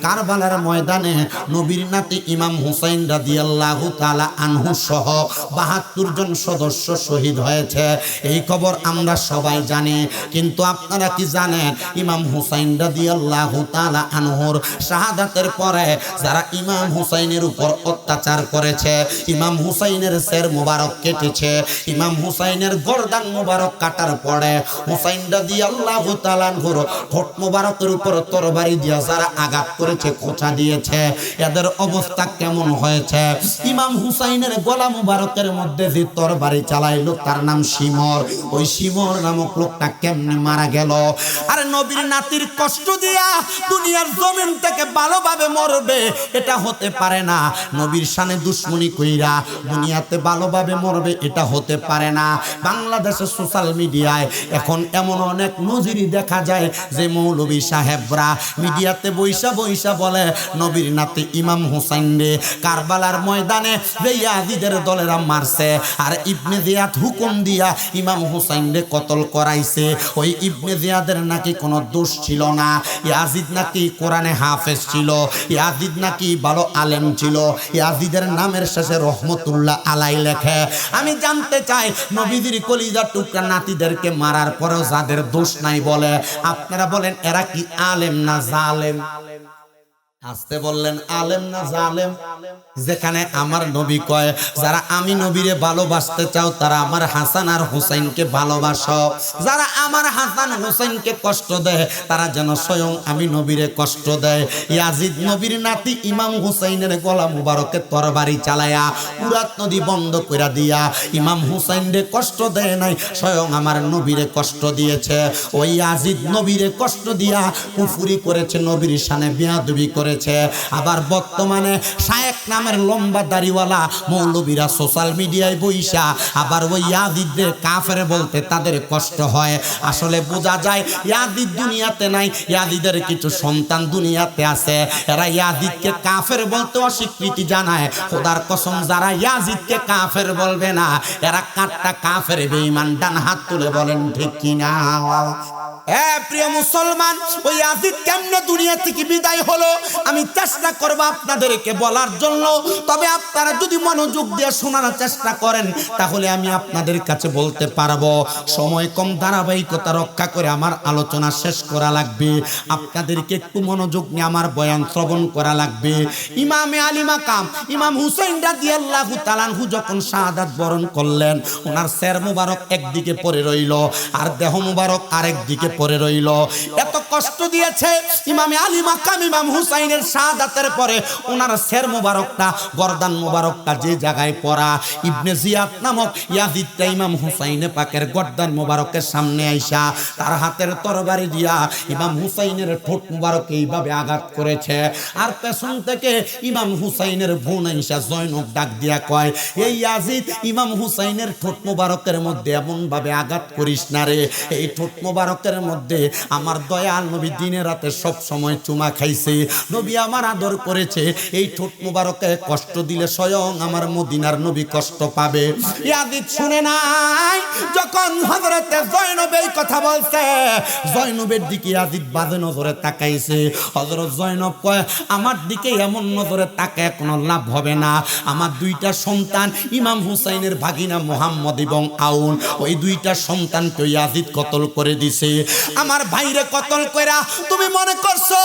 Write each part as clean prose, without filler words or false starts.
কারবালার ময়দানে নবীর নাতি ইমাম হুসাইন রাদিয়াল্লাহু তাআলা আনহু সহ ৭২ জন সদস্য শহীদ হয়েছে। এই খবর আমরা সবাই জানি, কিন্তু আপনারা কি জানেন ইমাম হুসাইন রাদিয়াল্লাহু তাআলা আনহুর শাহাদাতের পরে যারা ইমাম হুসাইনের উপর অত্যাচার করেছে, ইমাম হুসাইনের শির মোবারক কেটেছে, ইমাম হুসাইনের গর্দান মোবারক কাটার পরে হুসাইন রাদিয়াল্লাহু তাআলা আনহুর ঠোঁট মোবারকের উপর তরবারি দিয়ে যারা আঘাত করেছে, খোঁচা দিয়েছে, এদের অবস্থা কেমন হয়েছে? ইমাম হুসাইনের গলা মুবারকের মধ্যে যে তরবারি চালাইলো তার নাম শিমর। ওই শিমর নামক লোকটা কেমনে মারা গেল? আর নবীর নাতির কষ্ট দিয়া দুনিয়ার জমিন থেকে ভালোভাবে মরবে এটা হতে পারে না। নবীর শানে দুশ্মনী কইরা দুনিয়াতে ভালোভাবে মরবে এটা হতে পারে না। বাংলাদেশের সোশ্যাল মিডিয়ায় এখন এমন অনেক নজির দেখা যায় যে মৌলবী সাহেবরা মিডিয়াতে বৈশা বলে নবীর নাতি ইমাম হুসাইন রে কারবালার ময়দানে ইয়াজিদের দলেরা মারছে, আর ইবনে জিয়াদ হুকুম দিয়া ইমাম হুসাইন রে কতল করাইছে। ওই ইবনে জিয়াদের নাকি কোনো দোষ ছিল না, ইয়াজিদ নাকি কোরআনে হাফেজ ছিল, ইয়াজিদ নাকি ভালো আলেম ছিল, ইয়াজিদের নামের শেষে রহমতুল্লাহ আলাই লেখে। আমি জানতে চাই নবীজির কলিজার টুকরা নাতিদেরকে মারার পরেও যাদের দোষ নাই বলে, আপনারা বলেন এরা কি আলেম না জালেম? আসতে বললেন আলেম না জালেম? যেখানে আমার নবী কয় যারা আমি নবীরে ভালোবাসতে চাও তারা আমার হাসান আর হুসাইনকে ভালোবাসো, যারা আমার হাসান হুসাইনকে কষ্ট দেয় তারা যেন স্বয়ং আমি নবীরে কষ্ট দেয়। ইয়াজিদ নবীর নাতি ইমাম হুসাইনের গলা মুবারকে তরবারি চালায়া উরাত নদী বন্ধ করে দিয়া ইমাম হুসাইনরে কষ্ট দেয় নাই, স্বয়ং আমার নবীরে কষ্ট দিয়েছে। ওই ইয়াজিদ নবীরে কষ্ট দিয়া কুফরি করেছে, নবীর শানে বেয়াদবি করেছে। আবার বর্তমানে শায়েখ নামের লম্বা দাড়িওয়ালা মৌলবীরা সোশ্যাল মিডিয়ায় বইসা আবার ওই ইয়াজিদদের কাফের বলতে তাদের কষ্ট হয়। আসলে বোঝা যায় ইয়াজিদ দুনিয়াতে নাই, ইয়াজিদের কিছু সন্তান দুনিয়াতে আছে, এরা ইয়াজিদকে কাফের বলতে অস্বীকৃতি জানায়। খোদার কসম যারা ইয়াজিদকে কাফের বলবে না এরা কাটটা কাফের বেঈমান, ডান হাত তুলে বলেন ঠিক কিনা? প্রিয় মুসলমান, ওই ইয়াজিদ কেমনে দুনিয়া থেকে বিদায় হলো আমি চেষ্টা করব আপনাদেরকে বলার জন্য। তবে আপনারা যদি মনোযোগ দিয়ে শোনার চেষ্টা করেন তাহলে আমি আপনাদের কাছে বলতে পারবো। সময় কম, ধারাবাহিকতা রক্ষা করে আমার আলোচনা শেষ করা লাগবে। আপনাদেরকে একটু মনোযোগ নিয়ে আমার বয়ান শ্রবণ করা লাগবে। ইমামে আলী মাকাম ইমাম হুসাইন রাদিয়াল্লাহু তাআলা আনহু যখন শাহাদাত বরণ করলেন, ওনার শির মুবারক একদিকে পড়ে রইল আর দেহ মুবারক আরেক দিকে পড়ে রইল। এত কষ্ট দিয়েছে ইমামে আলী মাকাম ইমাম হুসাইনের শাহাদাতের পরে ওনার শির মুবারকটা গর্দান মুবারকটা যে জায়গায় পড়া, ইবনে জিয়াদ নামক ইয়াজিদটা ইমাম হুসাইনে পাকের গর্দান মুবারকের সামনে আইসা তার হাতের তরবারি দিয়া ইমাম হুসাইনের ঠোঁট মুবারকে এইভাবে আঘাত করেছে। আর পেছন থেকে ইমাম হুসাইনের বোন আইসা জয়নব ডাক দিয়া কয়, এই ইয়াজিদ ইমাম হুসাইনের ঠোঁট মুবারকের মধ্যে এমন ভাবে আঘাত করিস না রে, এই ঠোঁট মুবারকের মধ্যে আমার দয়াল নবী দিনে রাতে সব সময় চুমা খাইছে, নবী আমার আদর করেছে, এই ঠোঁট মুবারকে কষ্ট দিলে স্বয়ং আমার মদিনার নবী কষ্ট পাবে। ইয়াজিদ শুনে নাই, যখন হযরতে জয়নব এই কথা বলছে জয়নবের দিকে ইয়াজিদ বাজে নজরে তাকাইছে। হযরত জয়নব কয়, আমার দিকে এমন নজরে তাকায় কোনো লাভ হবে না, আমার দুইটা সন্তান ইমাম হুসাইনের ভাগিনা মুহাম্মদ এবং আউন, ওই দুইটা সন্তানকে ইয়াজিদ কতল করে দিছে। আমার ভাইরে কতল কইরা তুমি মনে করছো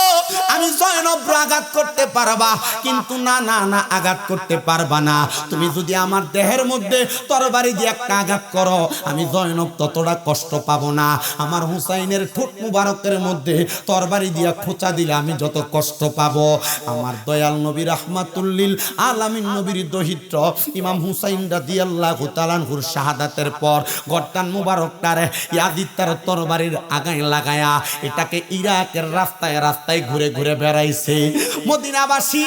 আমি জয়নব আঘাত করতে পারবা, কিন্তু না না না, আঘাত করতে পারবা না। তুমি যদি আমার দেহের মধ্যে তরবারি দিয়ে একটা আঘাত করো আমি জয়নব ততটা কষ্ট পাবো না, আমার হুসাইনের ঠোঁট মুবারকের মধ্যে তরবারি দিয়ে খোঁচা দিলে আমি যত কষ্ট পাবো। আমার দয়াল নবী রাহমাতুল লিল আলামিন নবীর দহিত্র ইমাম হুসাইন রাদিয়াল্লাহু তাআলা আনহুর শাহাদাতের পর গর্দান মুবারকটারে ইয়াজিদ তার তরবারির আগায় লাগায়া এটাকে ইরাকের রাস্তায় রাস্তায় ঘুরে ঘুরে বেড়াইছে। মদিনাবাসী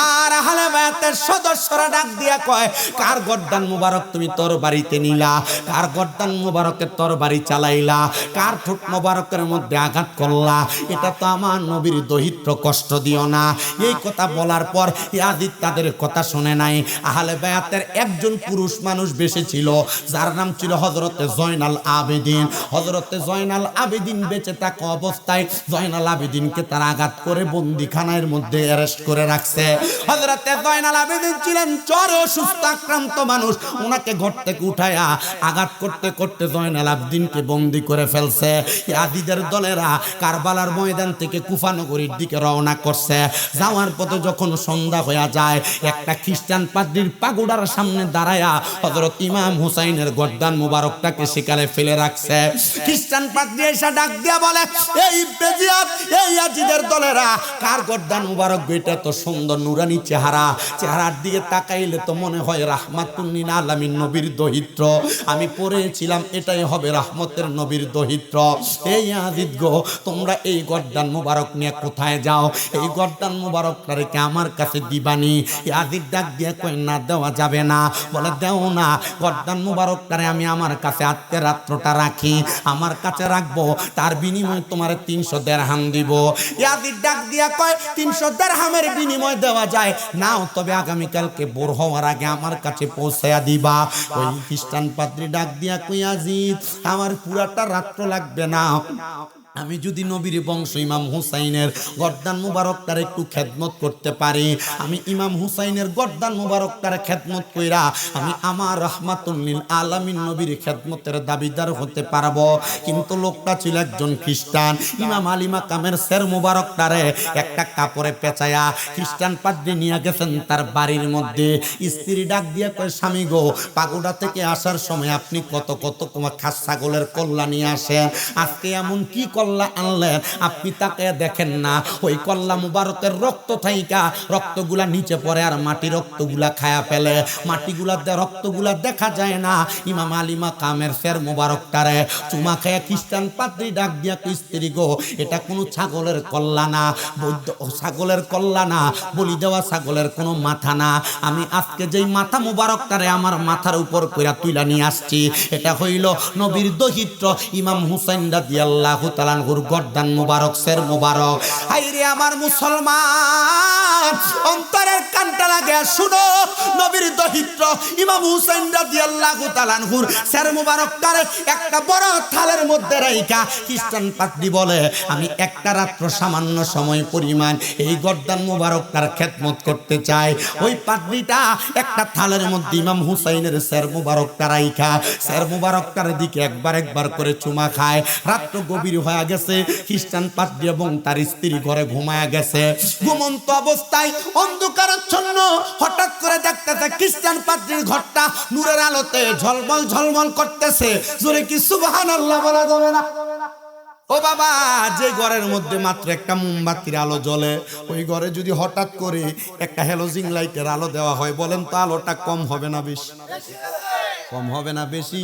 আর আহলে বায়াতের সদস্যরা ডাক দিয়া কয়, কার গর্দান মুবারক তুমি তরবারিতে নিলা, কার গর্দান মুবারকের তরবারি চালাইলা, কার ঠোঁট মুবারকের মধ্যে আঘাত করলা, এটা তো আমার নবীর দহিত্র, কষ্ট দিও না। এই কথা বলার পর ইয়াজিদ তাদের কথা শুনে নাই। আহলে বায়াতের একজন পুরুষ মানুষ বেঁচে ছিল যার নাম ছিল হযরতে জয়নাল আবেদিন। হযরতে জয়নাল আবেদিন বেঁচে থাকা অবস্থায় জয়নাল আবেদিনকে তার আঘাত করে বন্দিখানার মধ্যে অ্যারেস্ট করে রাখছে। হযরতে জয়নাল আবেদিন ছিলেন জ্বরে অসুস্থ আক্রান্ত মানুষ, ওনাকে ঘর থেকে উঠায়া আঘাত করতে করতে জয়নাল আবেদিনকে বন্দি করে ফেলছে। ইয়াজিদের দলেরা কারবালার ময়দান থেকে কুফা নগরীর দিকে রওনা করছে। যাওয়ার পথে যখন সন্ধ্যা হয়ে যায়, একটা খ্রিস্টান পাদ্রীর পাগোডার সামনে দাঁড়ায়া হযরত ইমাম হুসাইনের গর্দান মুবারকটাকে সেখানে ফেলে রাখছে। খ্রিস্টান পাদ্রী এসে ডাক দিয়া বলে, এই বেজিয়াত, এই ইয়াজিদের দলেরা কার গর্দান মুবারক? এটা তো সুন্দর নুরানি চেহারার দিকে তাকাইলে তো মনে হয় রাহমাতুল লিল আলামিন নবীর দহিত্র। আমি পড়েছিলাম এটাই হবে রাহমতের নবীর দহিত্র। এই ইয়াজিদ গো, তোমরা এই গর্দান মুবারক নিয়ে কোথায় যাও? এই গর্দান মুবারকটা রেখে আমার কাছে দিবানি? ইয়াজিদ ডাক দিয়ে কই, না দেওয়া যাবে না। বলে, দেও না, গর্দান মুবারকটারে আমি আমার কাছে আজকে রাত্রটা রাখি, আমার কাছে রাখবো, তার বিনিময়ে তোমার 300 দিরহাম দিব। ইয়াজিদ ডাক দিয়া কয়, 300 দিরহামের বিনিময় দেওয়া যায় নাও, তবে আগামীকালকে ভোর হওয়ার আগে আমার কাছে পৌঁছায়া দিবা। ওই খ্রিস্টান পাদ্রী ডাক দিয়া কই, ইয়াজিদ আমার পুরাটা রাত্র লাগবে না, আমি যদি নবীর বংশ ইমাম হুসাইনের গর্দান মুবারকটার একটু খেদমত করতে পারি, আমি ইমাম হুসাইনের গর্দান মুবারকটার খেদমত কইরা আমি আমার রাহমাতুল লিল আলামিন নবীর খেদমতের দাবিদার হতে পারবো। কিন্তু লোকটা ছিল একজন খ্রিস্টান। ইমাম আলী মাকামের সের মুবারকটারে একটা কাপড়ে পেঁচায়া খ্রিস্টান পাদ্রী নিয়ে গেছেন তার বাড়ির মধ্যে। স্ত্রী ডাক দিয়ে কয়, স্বামী গো, পাগোড়া থেকে আসার সময় আপনি কত কত খাস ছাগলের কল্লা নিয়ে আসেন, আজকে এমন কি কল্লা আনলেন? আপনি তাকে দেখেন না, ওই কল্লা মুবারকের রক্ত থাইকা রক্তগুলা নিচে পড়ে আর মাটি রক্তগুলা খায়া ফেলে, রক্তগুলা দেখা যায় না। ইমাম আলী মাকামের ফের মুবারকটারে চুমা খায়া খ্রিস্টান পাদ্রী ডাক দিয়া কই, স্ত্রী গো, এটা কোনো ছাগলের কল্লা না, বৈদ্য ছাগলের কল্লা না, বলি দেওয়া ছাগলের কোনো মাথা না। আমি আজকে যেই মাথা মুবারকটারে আমার মাথার উপর কইরা তুইলা নিয়ে আসছি, এটা হইল নবীর দহিত্র ইমাম হুসাইন রাদিয়াল্লাহু তাআলা আনহুর গর্দান মুবারক, সের মুবারক। হাইরে আমার মুসলমান, অন্তরের কানটা লাগে শুনো, নবীর দহিত্র ইমাম হুসাইন রাদিয়াল্লাহু তাআলা আনহুর সের মুবারকটারে একটা বড় থালের মধ্যে রাইখা খ্রিস্টান পাদ্রী বলে, আমি একটা রাত্র সামান্য সময় পরিমাণ এই গর্দান মুবারকটার খেদমত করতে চাই। ওই পাদ্রীটা একটা থালের মধ্যে ইমাম হুসাইনের সের মুবারকটা রাইখা সের মুবারকটার দিকে একবার করে চুমা খায়। রাত্র গভীর হয়ে গেছে, খ্রিস্টান পাদ্রী এবং তার স্ত্রী ঘরে ঘুমায়া গেছে। ঘুমন্ত অবস্থায় অন্ধকারাচ্ছন্ন হঠাৎ করে দেখতেছে খ্রিস্টান পাদ্রীর ঘরটা নূরের আলোতে ঝলমল করতেছে। জোরে কি সুবহানাল্লাহ বলা যাবে না? ও বাবা, যে ঘরের মধ্যে মাত্র একটা মোমবাতির আলো জ্বলে, ওই ঘরে যদি হঠাৎ করে একটা হ্যালোজিন লাইটের আলো দেওয়া হয়, বলেন তো আলোটা কম হবে না বেশি? কম হবে না বেশি?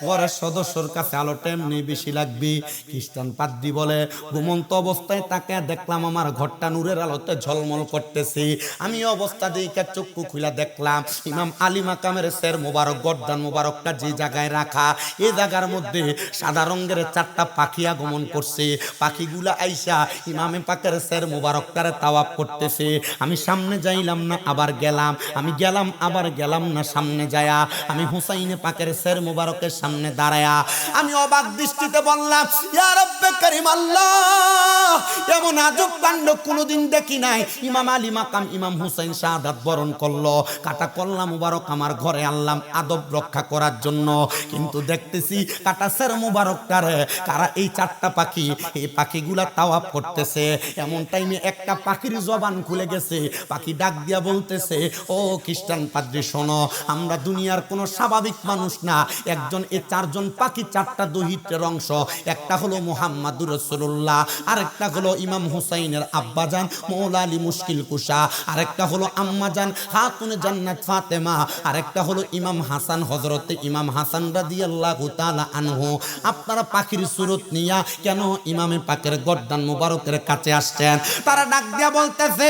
ঘরের সদস্যর কাছে আলোটা এমনি বেশি লাগবে। খ্রিস্টান পাদ্রী বলে, ঘুমন্ত অবস্থায় তাকে দেখলাম আমার ঘরটা নূরের আলোতে ঝলমল করতেছে। আমি অবস্থা দেখে চক্ষু খুলে দেখলাম ইমাম আলী মাকামের সের মুবারক, গর্দান মুবারকটা যে জায়গায় রাখা, এই জায়গার মধ্যে সাদা রঙের 4টা পাখি আগমন করছে। পাখিগুলা আইসা ইমামে পাকের সের মুবারকটারে তাওয়াফ করতেছে। আমি সামনে যাইলাম না, আবার গেলাম, আমি গেলাম আবার গেলাম না। সামনে যায়া আমি হুসাইনে পাকের সের মুবারকের সামনে দাঁড়ায়া আমি অবাক দৃষ্টিতে বললাম, ইয়া রব্বে কারীম আল্লাহ, এমন আজব কাণ্ড কোনোদিন দেখি নাই। ইমাম আলী মাকাম ইমাম হুসাইন শাহাদাত বরণ করলো, কাটা কল্লা মুবারক আমার ঘরে আনলাম আদব রক্ষা করার জন্য। কিন্তু দেখতেছি কাটা সের মুবারকটারে কারা এই 4টা পাখি, এই পাখিগুলা তাওয়াফ করতেছে। এমন টাইমে একটা পাখির জবান খুলে গেছে, পাখি ডাক দিয়া বলতেছে, ও খ্রিস্টান পাদ্রী শোনো, আমরা দুনিয়ার কোনো স্বাভাবিক মানুষ না। একজন এই 4জন পাখি 4টা দহিত্রের অংশ। একটা হলো মুহাম্মাদুর রাসূলুল্লাহ, আরেকটা হলো ইমাম হুসাইনের আব্বাজান মৌলা আলী মুশকিল কুশা, আরেকটা হলো আম্মাজান খাতুনে জান্নাত ফাতেমা, আরেকটা হলো ইমাম হাসান, হযরতে ইমাম হাসান রাদিয়াল্লাহু তাআলা আনহু। আপনারা পাখির সুরত নিয়া কেন ইমামে পাকের গর্দান মুবারকের কাছে আসছেন? তারা ডাক দিয়া বলতেছে,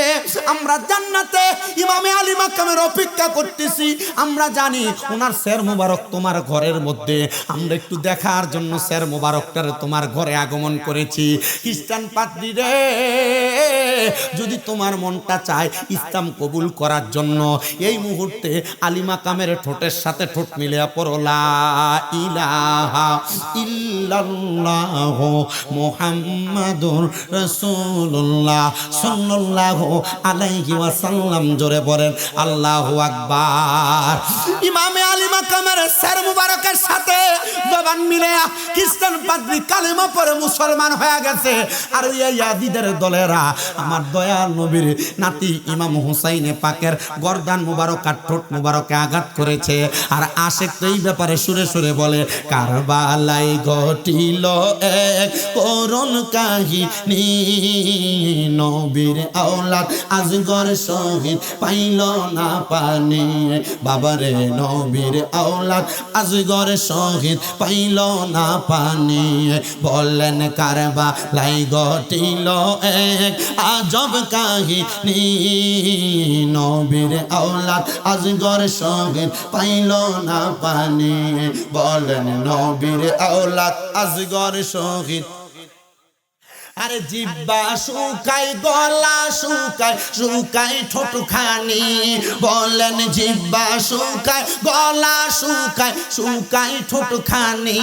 আমরা জান্নাতে ইমামে আলী মাকামের অপেক্ষা করতেছি। আমরা জানি ওনার সের মুবারক তোমার ঘরের মধ্যে, আমরা একটু দেখার জন্য সের মুবারকটারে তোমার ঘরে আগমন করেছি। খ্রিস্টান পাদ্রী রে, যদি তোমার মনটা চায় ইসলাম কবুল করার জন্য এই মুহূর্তে আলী মাকামের ঠোঁটের সাথে ঠোঁট মিলিয়ে পড়ো লা ইলাহা ইল্লাল্লাহু মুহাম্মাদুর রাসূলুল্লাহ সাল্লাল্লাহু আলাইহি ওয়াসাল্লাম। জোরে পড়েন আল্লাহু আকবার। ইমামে আলী মাকামের সর মুবারকের সাথে জবান মিলে খ্রিস্টান পাদ্রী কালেমা পড়ে মুসলমান হয়ে গেছে। আর এই ইয়াজিদের দলেরা আমার দয়াল নবীর নাতি ইমাম হুসাইনে পাকের গর্দান মুবারক আর ঠোঁট মুবারকে আঘাত করেছে। আর আশেক তো এই ব্যাপারে সুরে সুরে বলে, কারবালায় ঘটিল এক করুণ কাহিনী, নবীর আওলাদ আজগর শহীদ পাইল না পানি। বাবারে নবীর আওলাদ আজগর শহীদ পাইল না পানি। বললেন কারবালায় ঘটিল এক আজব কাহিনী, নবীর আওলাদ আজগর শহীদ পাইল না পানি। বলেন নবীর আওলাদ আজগর শহীদ। আরে জিব্বা শুকাই গলা শুকাই শুকাই ঠোঁট খানি। বলেন জিব্বা শুকাই গলা শুকাই শুকাই ঠোঁট খানি।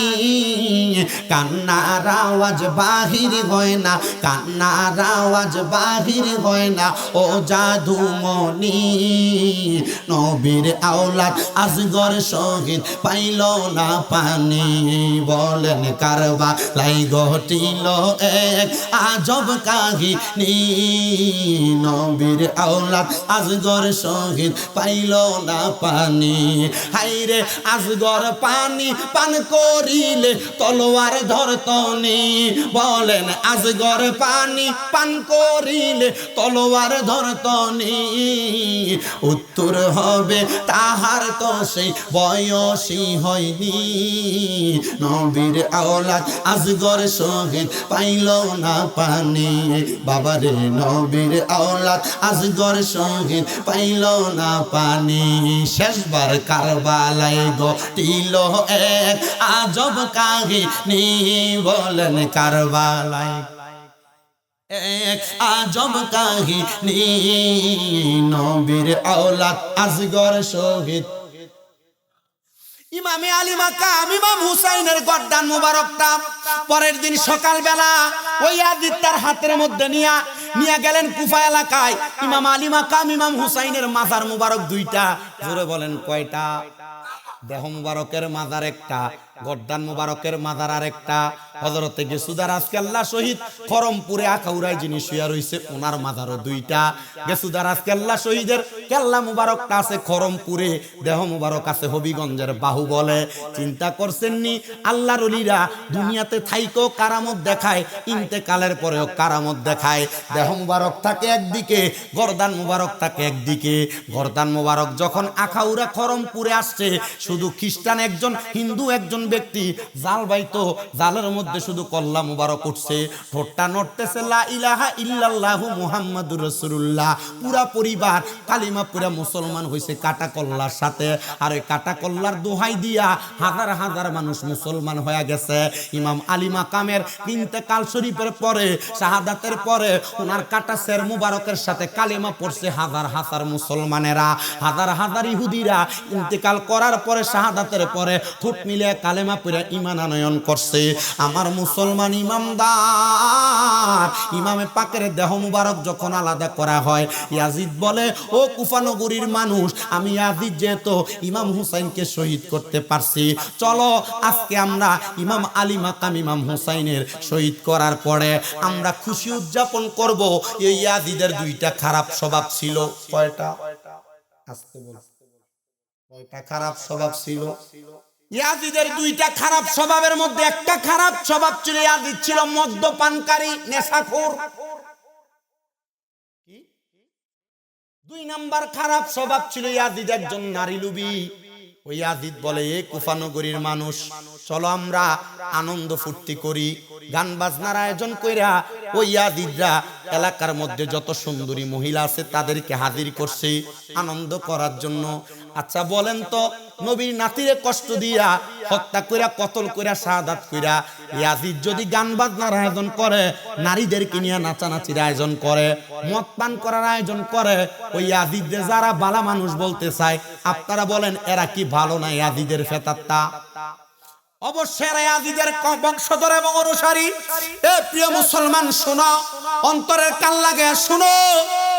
কান্নার আওয়াজ বাহির হয় না, কান্নার আওয়াজ বাহির হয় না ও জাদুমণি। নবীর আওলাদ আজগর শহীদ পাইল না পানি। বলেন কারবালায় ঘটিল এক আজব কাহিনী, নবীর আওলাদ আজগর শহীদ পাইল না পানি। হাইরে আজগর পানি পান করিলে তলোয়ার ধরতনি। বলেন আজগর পানি পান করিলে তলোয়ার ধরতনি। উত্তর হবে তাহার তো সেই বয়সী হয়নি। নবীর আওলাদ আজগর শহীদ পাইল না পানি। বাবারে নবীর আওলাদ আজগর শহীদ পাইল না পানি। শেষবার কারবালায় ঘটিল এক আজব কাহিনী। বলেন কারবালায় এক আজব কাহিনী, নবীর আওলাদ আজগর শহীদ। ইমামে আলী মাকাম ইমাম হুসাইনের গর্দান মুবারকটা পরের দিন সকালবেলা ওই ইয়াজিদ তার হাতের মধ্যে নিয়ে গেলেন কুফা এলাকায়। ইমাম আলী মাকাম ইমাম হুসাইনের মাজার মুবারক দুইটা। জোরে বলেন কয়টা? দেহ মুবারকের মাজার একটা, গর্দান মুবারকের মাজার আরেকটা। হযরতে গেসুদার আজকে আল্লাহ শহীদ খরমপুরে আখাউড়ায় যিনি শুয়ে রয়েছে ওনার মাজারও দুইটা। গেসুদার আজকে আল্লাহ শহীদের কেল্লা মুবারকটা আছে খরমপুরে, দেহ মুবারক আছে হবিগঞ্জের বাহুবলে। চিন্তা করছেননি আল্লাহর ওলিরা দুনিয়াতে থাইকেও কারামত দেখায়, ইন্তেকালের পরেও কারামত দেখায়। দেহ মুবারক থাকে একদিকে, গর্দান মুবারক থাকে একদিকে। গর্দান মুবারক যখন আখাউড়া খরমপুরে আসছে, শুধু খ্রিস্টান একজন হিন্দু একজন ব্যক্তি জাল বাইতো, জালের মধ্যে শুধু কল্লা মুবারক উঠছে, ঠোঁটটা নড়তেছে লা ইলাহা ইল্লাল্লাহু মুহাম্মাদুর রাসূলুল্লাহ। পুরা পরিবার কালিমা পুরা মুসলমান হইছে কাটা কল্লার সাথে। আর ওই কাটা কল্লার দোহাই দিয়া হাজার হাজার মানুষ মুসলমান হয়ে গেছে। ইমাম আলী মাকামের ইন্তেকাল শরীফের পরে, শাহাদাতের পরে ওনার কাটা সের মুবারকের সাথে কালিমা পড়ছে হাজার হাজার মুসলমানেরা, হাজার হাজার ইহুদিরা। ইন্তেকাল করার পরে শাহাদাতের পরে ঠোঁট মিলে কালেমা পড়ে ঈমান আনয়ন করছে। আমার মুসলমান ইমামদার ইমামে পাকের দেহ মুবারক যখন আলাদা করা হয়, ইয়াজিদ বলে ও কুফা নগরীর মানুষ, আমি ইয়াজিদ যেহেতু ইমাম হুসাইনকে শহীদ করতে পারছি, চলো আজকে আমরা ইমাম আলী মাকাম ইমাম হুসাইনের শহীদ করার পরে আমরা খুশি উদযাপন করব। এই ইয়াজিদের দুইটা খারাপ স্বভাব ছিল। কয়টা? আস্তে বল। কয়টা খারাপ স্বভাব ছিল? ইয়াজিদের দুইটা খারাপ স্বভাবের মধ্যে একটা খারাপ স্বভাব ছিল, ইয়াজিদ ছিল মদ্যপানকারী, নেশাখোর। দুই নাম্বার খারাপ স্বভাব ছিল ইয়াজিদ একজন নারী লোভী। ওই ইয়াজিদ বলে এ কুফা নগরীর মানুষ, চলো আমরা আনন্দ ফুর্তি করি, গান বাজনার আয়োজন কইরা ওই ইয়াজিদরা এলাকার মধ্যে যত সুন্দরী মহিলা আছে তাদেরকে হাজির করছে আনন্দ করার জন্য। আচ্ছা বলেন তো নবীর নাতিরে কষ্ট দিয়া হত্যা কইরা কতল কইরা শাহাদাত কইরা ইয়াজিদ যদি গান বাজনার আয়োজন করে, নারীদেরকে নিয়ে নাচানাচির আয়োজন করে, মদ পান করার আয়োজন করে, ওই ইয়াজিদদের যারা ভালো মানুষ বলতে চায়, আপনারা বলেন এরা কি ভালো না? ইয়াজিদের ফেতাত্তা অবশ্যই ইয়াজিদের বংশধর এবং অনুসারী। এ প্রিয় মুসলমান শোনো, অন্তরের কান লাগে শোনো।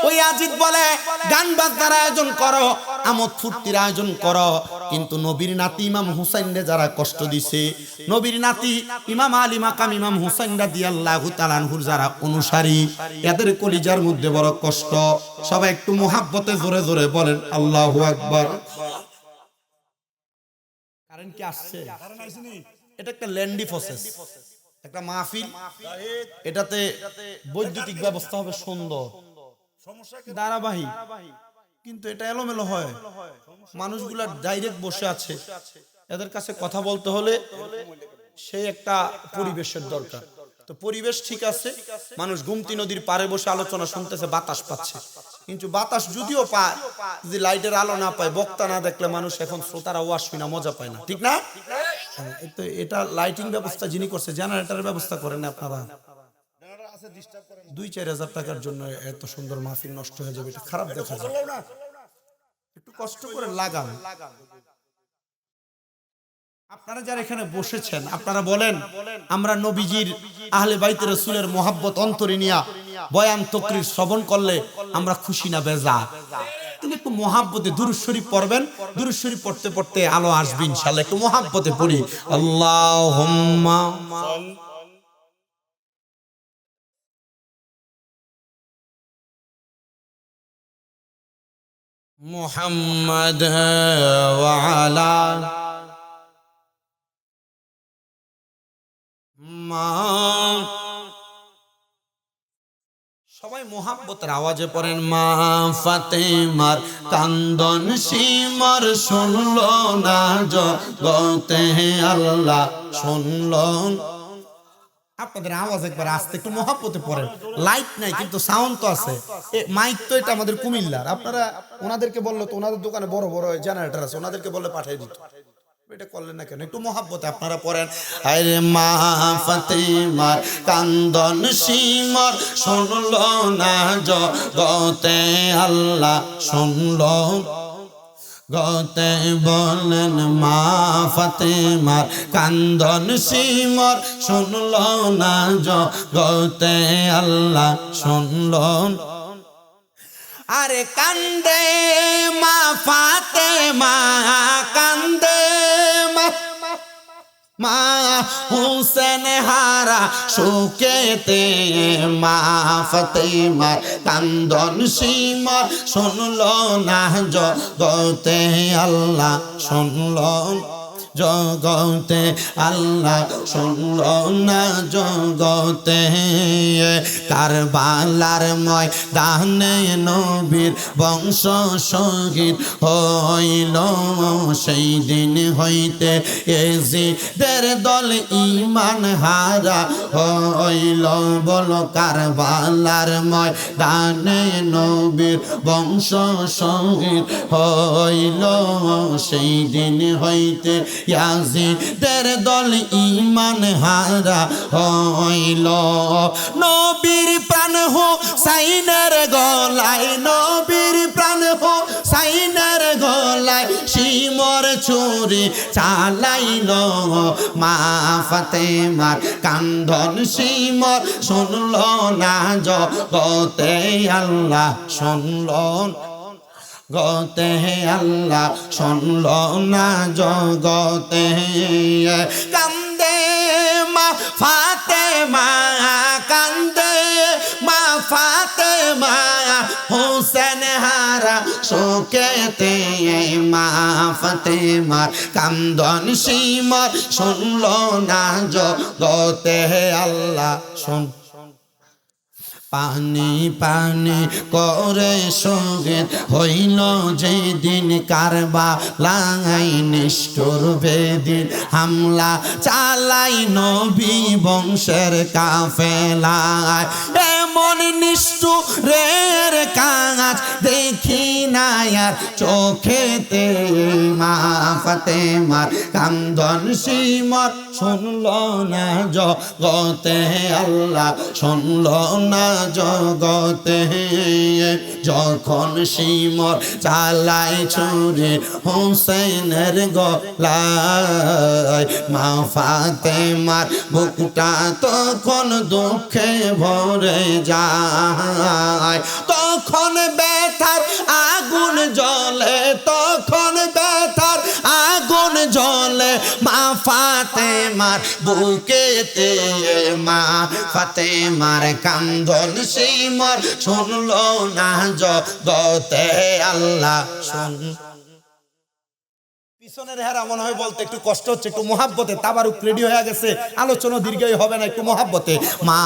ওই ইয়াজিদ বলে গান বাজনার আয়োজন করো, আমোদ ফুর্তির আয়োজন করো, কিন্তু নবীর নাতি ইমাম হুসাইনরে যারা কষ্ট দিছে, নবীর নাতি ইমাম আলী মাকাম ইমাম হুসাইন রাদিয়াল্লাহু তাআলা আনহুর যারা অনুসারী, এদের কলিজার মধ্যে বড় কষ্ট। সবাই একটু মুহাব্বতে জোরে জোরে বলেন আল্লাহু আকবার। কারণ কি আসছে? এটা একটা ল্যান্ডি প্রসেস, একটা মাহফিল, এটাতে বৈদ্যুতিক ব্যবস্থা হবে সুন্দর, ধারাবাহিক, কিন্তু এটা এলোমেলো হয়। মানুষগুলা ডাইরেক্ট বসে আছে, এদের কাছে কথা বলতে হলে সেই একটা পরিবেশের দরকার। তো পরিবেশ ঠিক আছে, মানুষ গুমতি নদীর পাড়ে বসে আলোচনা শুনতেছে, বাতাস পাচ্ছে, কিন্তু বাতাস যদিও পায়, যদি লাইটের আলো না পায়, বক্তা না দেখলে মানুষ এখন শ্রোতারা ওয়াজ শুনে মজা পায় না, ঠিক না? তো এটা লাইটিং ব্যবস্থা যিনি করছে, জেনারেটরের ব্যবস্থা করেন না আপনারা? 2-4 হাজার টাকার জন্য এত সুন্দর মাহফিল নষ্ট হয়ে যাবে, এটা খারাপ দেখা যায়। একটু কষ্ট করে লাগান। আপনারা যারা এখানে বসেছেন, আপনারা বলেন আমরা নবীজির আহলে বাইতে রাসূলের মহব্বত অন্তরে নিয়া বয়ান তাকরীর শ্রবণ করলে আমরা খুশি না বেজা? তুমি একটু মহব্বতে দুরূদ শরীফ পড়বেন, দুরূদ শরীফ পড়তে পড়তে আলো আসবে ইনশাআল্লাহ। একটু মহব্বতে পড়ি আল্লাহুম্মা মুহাম্মাদ ওয়া আলা মা। সবাই মোহাব্বতের আওয়াজে পড়েন মা ফাতেমার কান্দন সীমার শুনলো না জগতে আল্লাহ শুনলো। আপনাদের আওয়াজ একবার আস্তে, একটু মোহাব্বতে পড়েন। লাইট নাই কিন্তু সাউন্ড তো আছে, মাইক তো এটা আমাদের কুমিল্লার। আপনারা ওনাদেরকে বললো তো, ওনাদের দোকানে বড় বড় জেনারেটর আছে, ওনাদেরকে বললে পাঠিয়ে দিত। এটা করলেন না কেন? একটু মহব্বতে আপনারা পড়েন আরে মা ফাতেমার কান্দন সীমার শুনলো না জগতে আল্লাহ শুনলো। গতে বলেন মা ফাতেমার কান্দন সীমার শুনলো না জগতে আল্লাহ শুনলো। আরে কান্দে মা ফাতেমা কান্দে মা হুসেন হারা শোকেতে মা ফাতেমার কান্দন সীমার শুনলো না জগতে আল্লাহ শুনলো। জগতে আল্লাহ শুনলো না জগতে। কারবালার ময়দানে নবীর বংশ শহীদ হইল, সেই দিন হইতে ইয়াজিদের দল ঈমান হারা হইল। বলো কারবালার ময়দানে নবীর বংশ শহীদ হইল, সেই দিন হইতে ইয়াজিদের দল ঈমান হারা হইল। নবীর প্রাণ হুসাইনের গলায়, নবীর প্রাণ হুসাইনের গলায় সীমর ছুরি চালাইল। মা ফাতেমার কান্দন সীমর শুনলো না জগতে আল্লাহ শুনলো। গতে আল্লাহ শুনলো না জগতে। কান্দে মা ফাতেমা কান্দে মা ফাতেমা হুসেন হারা শোকেতে মা ফাতেমার কান্দন সীমার শুনলো না জগতে আল্লাহ শুন। পানি পানি করে শহীদ হইল যেদিন কারবালায় নিষ্ঠুর বেদিন হামলা চালাই নবী বংশের কাফেলায়। এমন নিষ্ঠুরের কাজ দেখি না আর চোখেতে মা ফাতেমার কান্দন সিমর শুনল না জগতে আল্লাহ শুনল না জগতে যখন সিমর চালায় ছুরি হোসেনের গলায় মা ফাতেমার বুকটা তখন দুঃখে ভরে যায় তখন ব্যথার আগুন জ্বলে তখন ব্যথার আগুন জ্বলে মা ফাতেমার বুকেতে মা ফাতেমার কান্দন সিমর শুনলো না জগতে আল্লাহ শুন পিছনের হেরা মনে হয় বলতে একটু কষ্ট হচ্ছে একটু মোহাব্বতে তাবারুক রেডি হয়ে গেছে আলোচনা দীর্ঘই হবে না একটু মোহাব্বতে মা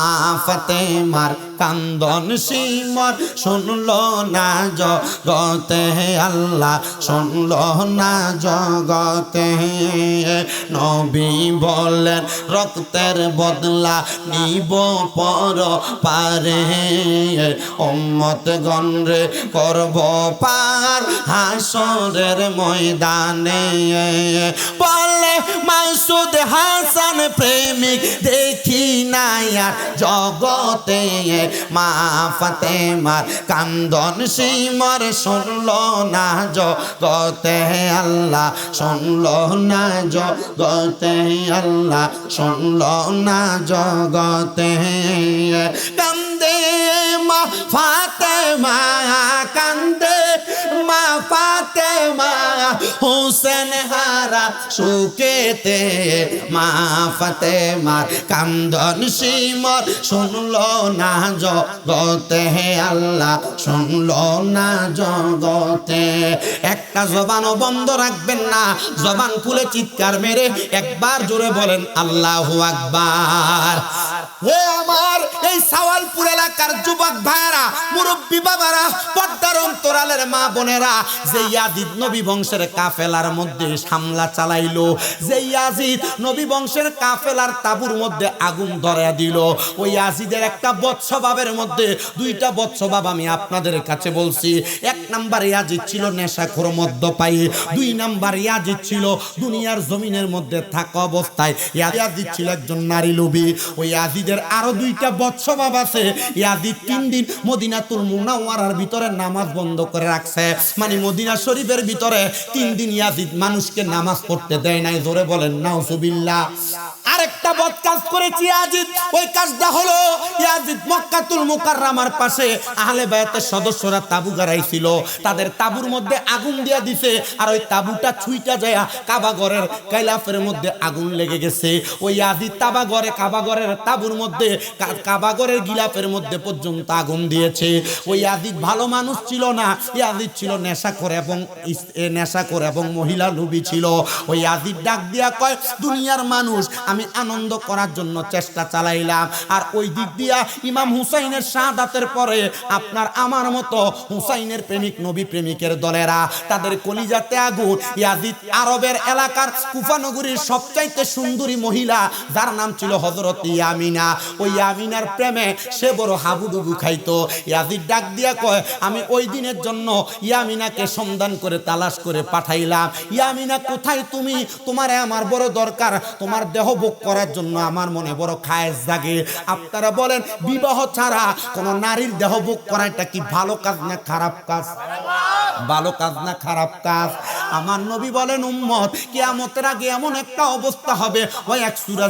ফাতেমার কান্দন সিমর শুনলো না জগতে আল্লাহ শুনলো না জগতে নবী বলেন রক্তের বদলা নিব পর পারে উম্মত গণরে করব পার হাসরের ময়দানে বলে মাসুদ হাসান প্রেমিক দেখি না আর জগতে মা ফাতেমার কান্দন সিমর শুনলো না জগতে আল্লাহ শুনলো না জগতে আল্লাহ শুনলো না জগতে কান্দে মা ফাতেমা কান্দে মা ফাতেমা হোসেন হারা সুকেতে মা ফাতেমার কান্দন সিমর শুনলো না জগতে আল্লাহ শুনলো না জগতে একটা জবানও বন্ধ রাখবেন না জবান খুলে চিৎকার মেরে একবার জোরে বলেন আল্লাহু আকবার হে আমার এই সাওয়ালপুর এলাকার যুবক ভাইরা মুরব্বী বাবারা পর্দার অন্তরালের মা বোনেরা যে ইয়াজিদ নবী বংশের কাফেলার মধ্যে হামলা চালাইলো যে ইয়াজিদ নবী বংশের কাফেলার তাবুর মধ্যে আগুন ধরায়া দিল ওই ইয়াজিদের একটা বৎসবাবের মধ্যে দুইটা বৎসবাব আমি আপনাদের কাছে বলছি এক নাম্বার ইয়াজিদ ছিল নেশাখোর মদ্যপায়ী দুই নাম্বার ইয়াজিদ ছিল দুনিয়ার জমিনের মধ্যে থাকা অবস্থায় ইয়াজিদ ছিল একজন নারী লোভী ওই ইয়াজিদের আরো দুইটা বৎসবাব আছে ইয়াজিদ 3 দিন মদিনাতুল মুনাওয়ারার ভিতরে নামাজ বন্ধ করে রাখছে মানে মদিনা শরীফের ভিতরে 3 দিন ইয়াজিদ মানুষকে নামাজ পড়তে দেয় নাই জোরে বলেন নাউজুবিল্লাহ আরেকটা বদ কাজ করেছে ইয়াজিদ ওই কাজটা হলো ইয়াজিদ মক্কাতুল মুকাররমার পাশে আহলে বায়াতের সদস্যরা তাবু গাড়াইছিল তাদের তাবুর মধ্যে আগুন দিয়া দিছে আর ওই তাবুটা ছুঁইটা যায় কাবাগরের কাইলাফের মধ্যে আগুন লেগে গেছে ওই ইয়াজিদ কাবাগরের তাবুর মধ্যে কাবাগরের গিলাফের মধ্যে পর্যন্ত আগুন দিয়েছে ওই ইয়াজিদ ভালো মানুষ ছিল না ইয়াজিদ ছিল নেশাখোর এবং মহিলা লোভী ছিল ওই ইয়াজিদ ডাক দিয়া কয় দুনিয়ার মানুষ আমি আনন্দ করার জন্য চেষ্টা চালাইলাম আর ওই দিক দিয়া ইমাম হুসাইনের শাহাদাতের পরে আপনার আমার মতো হুসাইনের প্রেমিক নবী প্রেমিকের দলেরা তাদের কলিজাতে আগুন ইয়াজিদ আরবের এলাকার কুফা নগরীর সবচাইতে সুন্দরী মহিলা যার নাম ছিল হযরত ইয়ামিনা ওই ইয়ামিনার প্রেমে সে বড় হাবুডুবু খাইতো ইয়াজিদ ডাক দিয়া কয় আমি ওই দিনের জন্য ইয়ামিনাকে সন্ধান করে তালাশ করে পাঠাইলাম ইয়ামিনা কোথায় তুমি তোমারে আমার বড় দরকার তোমার দেহ ভোগ করার জন্য আমার মনে বড় খায়েশ জাগে আপনারা বলেন বিবাহ ছাড়া কোন নারীর দেহ ভোগ করাটা কি ভালো কাজ না খারাপ কাজ ভালো কাজ না খারাপ কাজ আমার নবী বলেন উম্মত কিয়ামতের আগে এমন একটা অবস্থা হবে ওই এক সূরা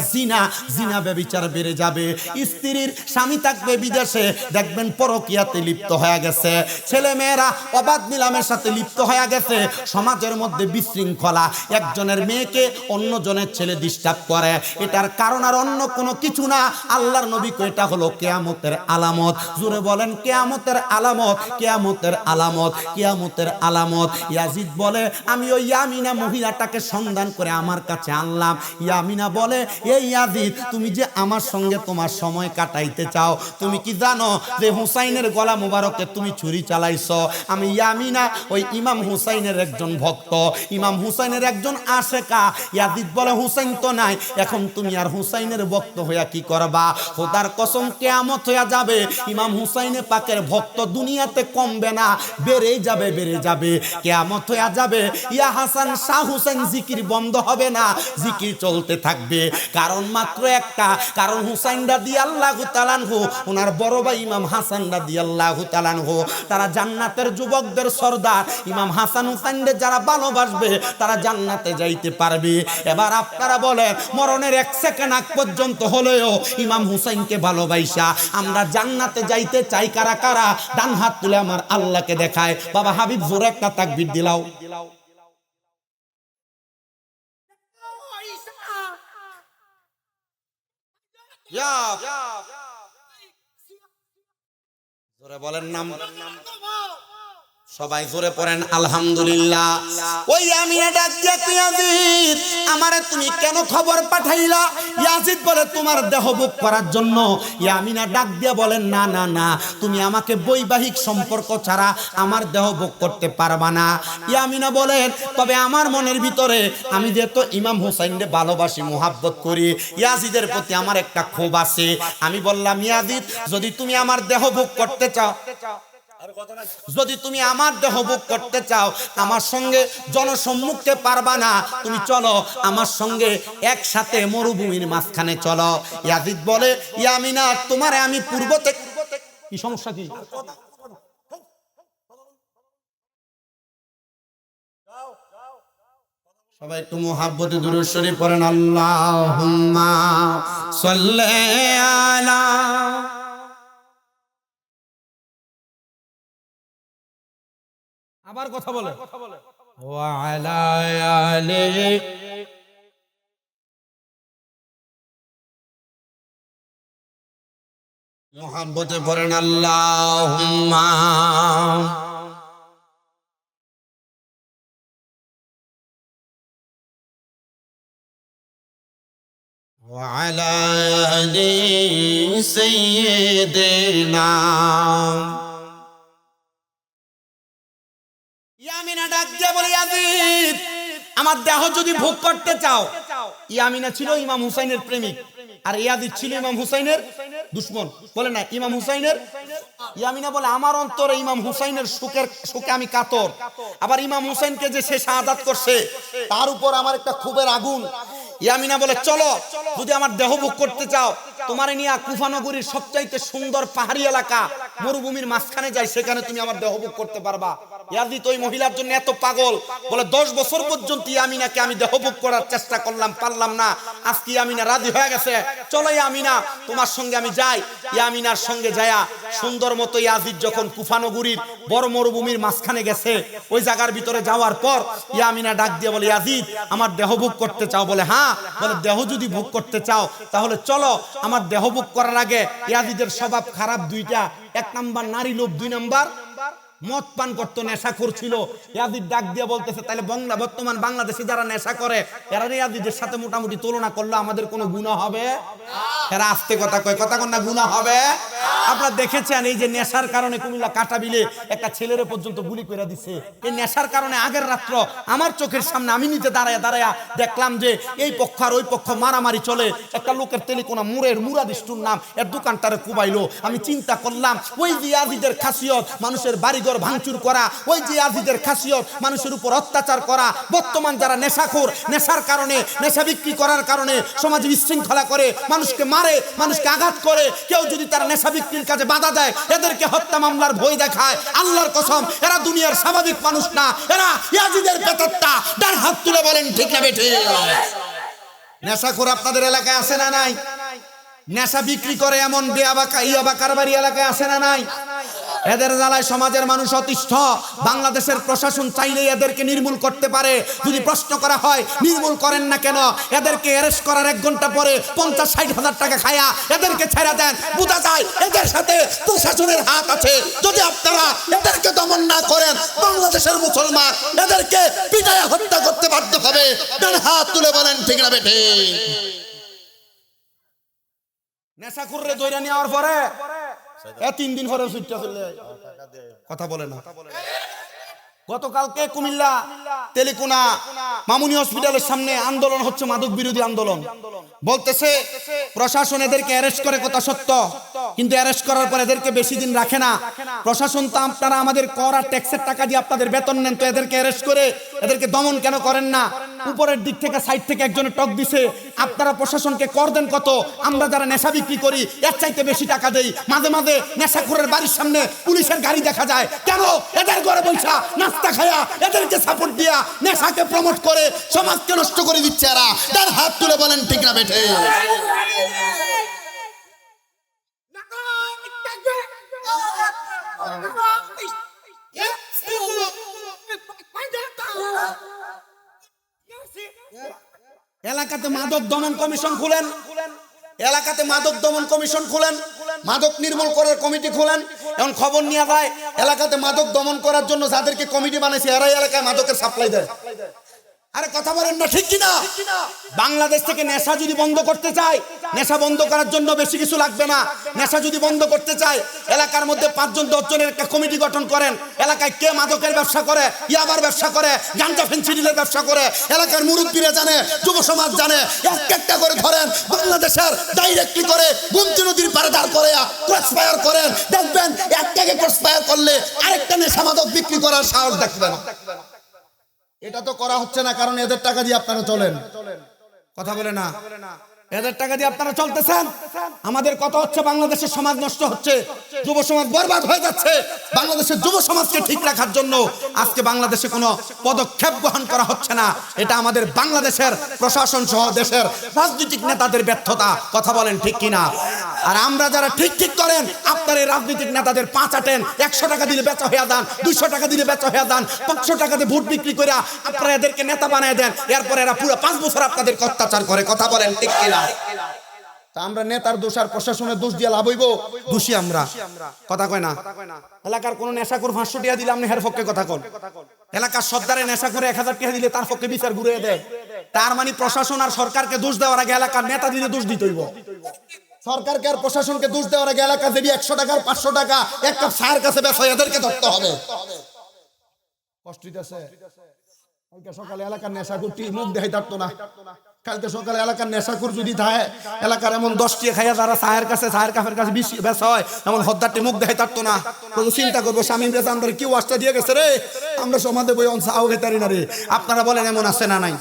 জিনা ব্যভিচার বেড়ে যাবে স্ত্রীর স্বামী থাকবে বিদেশে দেখবেন পরকীয়াতে লিপ্ত হয়ে গেছে ছেলে মেয়েরা অবাধ নিলামের সাথে লিপ্ত হয়ে গেছে সমাজের মধ্যে বিশৃঙ্খলা একজনের মেয়েকে অন্যজনের ছেলে ডিস্টার্ব করে এটার কারণ আর অন্য কোনো কিছু না আল্লাহর নবী কয় এটা হলো কিয়ামতের আলামত জোরে বলেন কিয়ামতের আলামত কিয়ামতের আলামত কিয়ামতের আলামত ইয়াজিদ বলে আমি ওই ইয়ামিনা মহিলাটাকে সন্ধান করে আমার কাছে আনলাম। ইয়ামিনা বলে, এই ইয়াজিদ, তুমি যে আমার সঙ্গে তোমার সময় কাটাইতে চাও, তুমি কি জানো যে হুসাইনের গলা মুবারকে তুমি ছুরি চালাইছো? আমি ইয়ামিনা ওই ইমাম হুসাইনের একজন ভক্ত, ইমাম হুসাইনের একজন আশেকা। ইয়াজিদ বলে, হুসাইন তো নাই, এখন তুমি আর হুসাইনের ভক্ত হইয়া কি করবা? খোদার কসম, কিয়ামত হইয়া যাবে, ইমাম হুসাইনে পাকের ভক্ত দুনিয়াতে কমবে না, বেড়ে যাবে, বেড়ে যাবে। কিয়ামত হইয়া যাবে, ইয়া হাসান শাহ হুসাইন জিকির বন্ধ হবে না, জিকির চলতে থাকবে। কারণ মাত্র একটা, কারণ হুসাইন রাদিয়াল্লাহু তাআলা আনহু, ওনার বড় ভাই ইমাম হাসান রাদিয়াল্লাহু তাআলা আনহু, তারা জান্নাতের যুবকদের সর্দার। ইমাম হাসান হুসাইনকে যারা ভালোবাসবে তারা জান্নাতে যাইতে পারবে। এবার আপনারা বলেন, মরণের 1 সেকেন্ড আগ পর্যন্ত হলেও ইমাম হুসাইনকে ভালোবাসা আমরা জান্নাতে যাইতে চাই কারা কারা? ডান হাত তুলে আমার আল্লাহকে দেখায়। বাবা হাবিব, জোরে একটা তাকবীর দিলাও। জোরে বলেন নাম, সবাই জোরে পড়েন আলহামদুলিল্লাহ। ওই ইয়ামিনা ডাক দিয়া, ইয়াজিদ, আমারে তুমি কেন খবর পাঠাইলা? ইয়াজিদ বলে, তোমার দেহ ভোগ করার জন্য। ইয়ামিনা ডাক দিয়া বলেন, না না না, তুমি আমাকে বৈবাহিক সম্পর্ক ছাড়া আমার দেহ ভোগ করতে পারবা না। ইয়ামিনা বলেন, তবে আমার মনের ভিতরে আমি যেহেতু ইমাম হুসাইনকে ভালোবাসি, মুহাব্বত করি, ইয়াজিদের প্রতি আমার একটা ক্ষোভ আছে। আমি বললাম, ইয়াজিদ, যদি তুমি আমার দেহ ভোগ করতে চাও, যদি তুমি আমার দেহ ভোগ করতে চাও, আমার সঙ্গে জনসম্মুখে পারবা না, তুমি চলো আমার সঙ্গে একসাথে মরুভূমির মাঝখানে চলো। ইয়াজিদ বলে, ইয়ামিনা, তোমারে আমি পূর্ব থেকে, কি সমস্যা কি? সবাই একটু মুহাব্বতে দুরূদ শরীফ পড়েন, আল্লাহুম্মা সাল্লি আলা। আবার কথা বলে, ওয়া আলা আলিহি। মুহাব্বতে পড়েন, আল্লাহুম্মা ওয়া আলা আলি সাইয়্যিদিনা। ইয়ামিনা ডাক দিয়ে বলে, ইয়াজিদ, আমার দেহ যদি ভোগ করতে চাও। ইয়ামিনা ছিল ইমাম হুসাইনের প্রেমিক, আর ইয়াজিদ ছিল ইমাম হুসাইনের দুশমন, বলে না ইমাম হুসাইনের। ইয়ামিনা বলে, আমার অন্তরে ইমাম হুসাইনের সুখে আমি কাতর। আবার ইমাম হুসাইনকে যে সে শাহাদাত করছে, তার উপর আমার একটা ক্ষোভের আগুন। ইয়ামিনা বলে, চলো, যদি আমার দেহ ভোগ করতে চাও, তোমারে নিয়ে কুফা নগরীর সবচাইতে সুন্দর পাহাড়ি এলাকা মরুভূমির মাঝখানে যাই, সেখানে তুমি আমার দেহ ভোগ করতে পারবা। ইয়াজিদ ওই মহিলার জন্য এত পাগল, বলে 10 বছর পর্যন্ত ইয়ামিনাকে আমি দেহ ভোগ করার চেষ্টা করলাম, পারলাম না। আজকে ইয়ামিনা রাজি হয়ে গেছে, চলো ইয়ামিনা, তোমার সঙ্গে আমি যাই। ইয়ামিনার সঙ্গে যায়া সুন্দর মতো ইয়াজিদ যখন কুফা নগরীর বড় মরুভূমির মাঝখানে গেছে, ওই জায়গার ভিতরে যাওয়ার পর ইয়ামিনা ডাক দিয়ে বলে, ইয়াজিদ, আমার দেহ ভোগ করতে চাও? বলে হ্যাঁ। বলে, দেহ যদি ভোগ করতে চাও তাহলে চলো। আমার দেহ ভোগ করার আগে, ইয়াজিদের স্বভাব খারাপ দুইটা, 1 নাম্বার নারী লোভ, 2 নাম্বার মদ পান করতো, নেশা করছিল। ইয়াজিদ ডাক দিয়ে বলতেছে, তাহলে বর্তমান বাংলাদেশে যারা নেশা করে, এরা ইয়াজিদের সাথে মোটামুটি তুলনা করলে আমাদের কোনো গুনাহ হবে? এরা আস্তে কথা কয়, কথা কন না, গুনাহ হবে? আপনারা দেখেছেন, এই যে নেশার কারণে কুমিল্লা কাটাবিলে একটা ছেলের পর্যন্ত গুলি করে দিছে। এই নেশার কারণে আগের রাত্র আমার চোখের সামনে আমি নিজে দাঁড়ায়া দাঁড়ায়া দেখলাম যে এই পক্ষ আর ওই পক্ষ মারামারি চলে। একটা লোকের তেলিকোনা মুরাদিষ্টুর নাম, এর দোকানটারে কুবাইলো। আমি চিন্তা করলাম, ওই যে ইয়াজিদের খাসিয়ত মানুষের বাড়িঘর ভাঙচুর করা, ওই যে ইয়াজিদের খাসিয়ত মানুষের উপর অত্যাচার করা। বর্তমান যারা নেশাখোর, নেশার কারণে, নেশা বিক্রি করার কারণে সমাজে বিশৃঙ্খলা করে, মানুষকে মারে, মানুষকে আঘাত করে, কেউ যদি তার নেশা বিক্রির কাজে বাধা দেয়, এদেরকে হত্যা মামলার ভয় দেখায়। আল্লাহর কসম, এরা দুনিয়ার স্বাভাবিক মানুষ না, এরা ইয়াজিদের বেতরটা। ডান হাত তুলে বলেন ঠিক না বেঠিক? নেশাখোর আপনাদের এলাকায় আছে না নাই? নেশা বিক্রি করে এমন ইয়াবা কারবারি এলাকায় আছে না নাই? এদের জ্বালায় সমাজের মানুষ অতিষ্ঠ। বাংলাদেশের প্রশাসন চাইলেই এদেরকে নির্মূল করতে পারে। যদি প্রশ্ন করা হয় নির্মূল করেন না কেন, এদেরকে অ্যারেস্ট করার 1 ঘন্টা পরে 50-60 হাজার টাকা খায়া এদেরকে ছেড়ে দেন। বোঝা যায় এদের সাথে প্রশাসনের হাত আছে। যদি আপনারা এদেরকে দমন না করেন, বাংলাদেশের মুসলমান এদেরকে পিটায়া হত্যা করতে বাধ্য হবে। ডান হাত তুলে বলেন ঠিক না বেঠে? নেশাখুররে দইরা নেওয়ার পরে 3 দিন পরে ছুটতে চলে কথা বলে না। গতকালকে কুমিল্লা তেলিকোনা মামুনি হসপিটালের সামনে আন্দোলন হচ্ছে, মাদক বিরোধী আন্দোলন। বলতেছে প্রশাসন এদেরকে অ্যারেস্ট করে, কথা সত্য, কিন্তু অ্যারেস্ট করার পর এদেরকে বেশি দিন রাখে না। প্রশাসন তো আপনারা আমাদের কর আর ট্যাক্সের টাকা দিয়ে আপনাদের বেতন নেন, তো এদেরকে অ্যারেস্ট করে এদেরকে দমন কেন করেন না? উপরের দিক থেকে সাইড থেকে একজনের টক দিছে, আপনারা প্রশাসনকে কর দেন কত? আমরা যারা নেশা বিক্রি করি এর চাইতে বেশি টাকা দেই। মাঝে মাঝে নেশাখোরের বাড়ির সামনে পুলিশের গাড়ি দেখা যায়, কেন? এদের ঘরে বৈশা নাস্তা খায়া এদেরকে সাপোর্ট দিয়া নেশাকে প্রমোট করে সমাজকে নষ্ট করে দিচ্ছে এরা। তার হাত তুলে বলেন ঠিক না বেঠে? এলাকাতে মাদক দমন কমিশন খুলেন, এলাকাতে মাদক দমন কমিশন খুলেন, মাদক নির্মূল করার কমিটি খুলেন। এখন খবর নিয়ে যায় এলাকাতে মাদক দমন করার জন্য যাদেরকে কমিটি বানাইছে এরাই এলাকায় মাদকের সাপ্লাই দেয়। আরে কথা বলেন না ঠিক কিনা? বাংলাদেশ থেকে নেশা যদি বন্ধ করতে চায়, নেশা বন্ধ করার জন্য বেশি কিছু লাগবে না। নেশা যদি বন্ধ করতে চায় এলাকার মধ্যে 5 জন 10 জনের একটা কমিটি গঠন করেন। এলাকায় কে মাদকের ব্যবসা করে, ইয়াবার ব্যবসা করে, গাঁজা ফেন্সিডিলের ব্যবসা করে, এলাকার মুরব্বীরা জানে, যুব সমাজ জানে। একটা করে ধরেন, বাংলাদেশের ডাইরেক্টলি করে গোমতী নদীর পাড়ে দাঁড় করে ক্রসফায়ার করেন। দেখবেন একটাকে ক্রসফায়ার করলে আরেকটা নেশা মাদক বিক্রি করার সাহস দেখবেন। এটা তো করা হচ্ছে না, কারণ এদের টাকা দিয়ে আপনারা চলেন। কথা বলে না, এদের টাকা দিয়ে আপনারা চলতেছেন। আমাদের কথা হচ্ছে বাংলাদেশের সমাজ নষ্ট হচ্ছে, যুব সমাজ বরবাদ হয়ে যাচ্ছে। বাংলাদেশের যুব সমাজকে ঠিক রাখার জন্য আজকে বাংলাদেশে কোনো পদক্ষেপ গ্রহণ করা হচ্ছে না। এটা আমাদের বাংলাদেশের প্রশাসন সহ দেশের রাজনৈতিক নেতাদের ব্যর্থতা। কথা বলেন ঠিক কিনা? আর আমরা যারা ঠিক ঠিক করেন, আপনার এই রাজনৈতিক নেতাদের 5 আটেন 100 টাকা দিলে বেচা হয়ে যান, 200 টাকা দিলে বেচা হয়ে যান, 500 টাকাতে ভোট বিক্রি করে আপনারা এদেরকে নেতা বানিয়ে দেন। এরপর এরা পুরো 5 বছর আপনাদের অত্যাচার করে। কথা বলেন ঠিক কিনা? তা আমরা নেতার দোষ আর প্রশাসনের দোষ দিয়ে লাভ হইব? দোষী আমরা। কথা কয় না? এলাকার কোন নেশাখোর 500 টাকা দিলে আপনি হের পক্ষে কথা কন। এলাকার সর্দারে নেশা করে 1000 টাকা দিলে তার পক্ষে বিচার ঘুরিয়ে দেয়। তার মানে প্রশাসন আর সরকারকে দোষ দেওয়ার আগে এলাকার নেতা দিলে দোষ দিতে হইব। সরকারকে আর প্রশাসনকে দোষ দেওয়ার আগে এলাকা যদি 100 টাকা 500 টাকা এক কাপ চায়ের কাছে বেচা এদেরকে ধরতে হবে। কষ্ট হইতাছে? কালকে সকালে এলাকার নেশাখোরটি মুখ দেখাই থাকতো না। কালকে সকালে এলাকার নেশাখোর যদি থাকে, এলাকার এমন 10 টাকা খাইয়া যারা চায়ের কাছে চায়ের কাপের কাছে বেচা হয়, এমন হদ্দারটি মুখ দেখাই থাকতো না। চিন্তা করবো স্বামী বেচা আমরা কি ওয়াজটা দিয়ে গেছে রে, আমরা সমাজে বই চাও খেতারি না রে। আপনারা বলেন এমন আছে না নাই?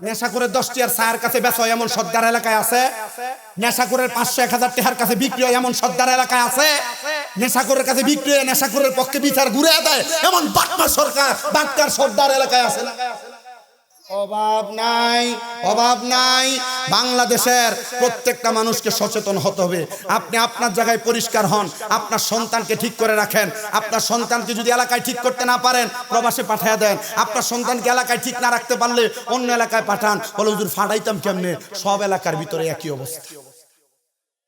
নেশাখোরের 10 টাকার চায়ের কাছে বেচা হয় এমন সর্দার এলাকায় আছে? নেশাখোরের 500-1000 টাকার কাছে বিক্রি হয় এমন সর্দার এলাকায় আছে? নেশাখোরের কাছে বিক্রি হয় নেশাখোরের পক্ষে বিচার ঘুরে দেয় এমন বাটমা সরকার বাটকার সর্দার এলাকায় আছে না? অভাব নাই, অভাব নাই। বাংলাদেশের প্রত্যেকটা মানুষকে সচেতন হতে হবে। আপনি আপনার জায়গায় পরিষ্কার হন, আপনার সন্তানকে ঠিক করে রাখেন। আপনার সন্তানকে যদি এলাকায় ঠিক করতে না পারেন, প্রবাসে পাঠিয়ে দেন। আপনার সন্তানকে এলাকায় ঠিক না রাখতে পারলে অন্য এলাকায় পাঠান। বলে হুজুর ফাটাইতাম কেমনে? সব এলাকার ভিতরে একই অবস্থা।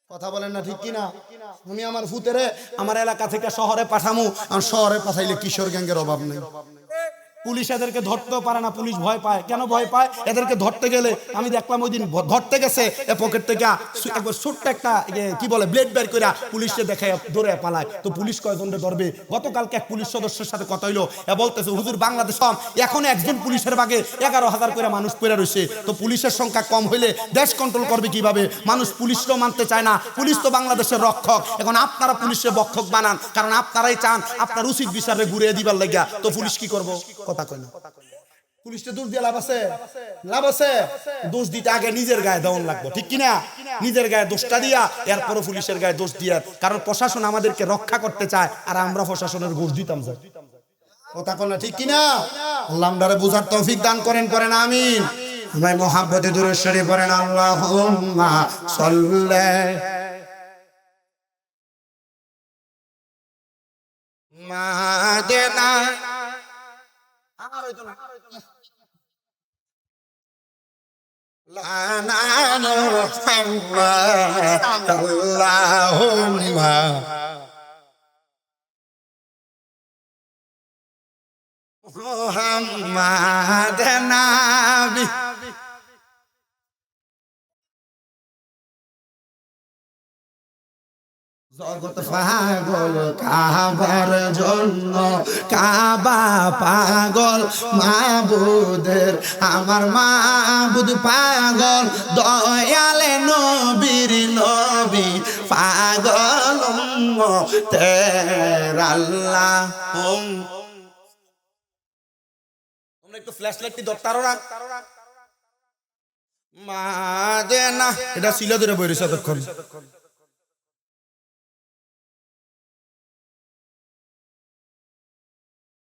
কথা বলেন না ঠিক কিনা? আমি আমার ফুতেরে আমার এলাকা থেকে শহরে পাঠামু, আর শহরে পাঠাইলে কিশোর গ্যাংয়ের অভাব নেই। পুলিশ এদেরকে ধরতেও পারে না, পুলিশ ভয় পায়। কেন ভয় পায়? এদেরকে ধরতে গেলে আমি দেখলাম ওই দিন ধরতে গেছে পকেট থেকে একবার ছোট্ট একটা কি বলে ব্লেড বের করে পুলিশকে দেখে ধরে পালায়। তো পুলিশ কয়জনকে ধরবে? গতকালকে এক পুলিশ সদস্যের সাথে কথা হইলো, বলতেছে হুজুর বাংলাদেশ এখন একজন পুলিশের বাগে 11,000 করে মানুষ পড়ে রয়েছে। তো পুলিশের সংখ্যা কম হইলে দেশ কন্ট্রোল করবে কিভাবে? মানুষ পুলিশকেও মানতে চায় না। পুলিশ তো বাংলাদেশের রক্ষক। এখন আপনারা পুলিশের বক্ষক বানান, কারণ আপনারাই চান আপনার উচিত বিচারে ঘুরিয়ে দিবার লাগিয়া। তো পুলিশ কি করবো? কথা কয় না। পুলিশটা দোষ দিয়ে লাভ আছে? লাভ আছে? দোষ দিতে আগে নিজের গায়ে দেওয়ান লাগবে, ঠিক কিনা? নিজের গায়ে দোষটা দিয়া এরপরও পুলিশের গায়ে দোষ দিয়া, কারণ প্রশাসন আমাদেরকে রক্ষা করতে চায় আর আমরা প্রশাসনের ঘুষ দিতাম যাই। কথা কয় না ঠিক কিনা? আল্লাহ আমাদের বুঝার তৌফিক দান করেন, করেন আমিন। ভাই মোহাব্বতে দুরূদ শরীফ পড়েন, আল্লাহুম্মা সাল্লি আমার হইতো না লানা মুহাম্মদ আল্লাহুম্মা মুহাম্মদ নবী জগৎ পাগল কাবার জন্য, কাবা পাগল মাবুদের, আমার মাবুদ পাগল দয়ালে নবীর নবী পাগল উম্মতের আল্লাহ। তোমরা একটু ফ্ল্যাশ লাইটটি ধরতারো না মাদেনা, এটা ছিল ধরে বইরেছে তখন।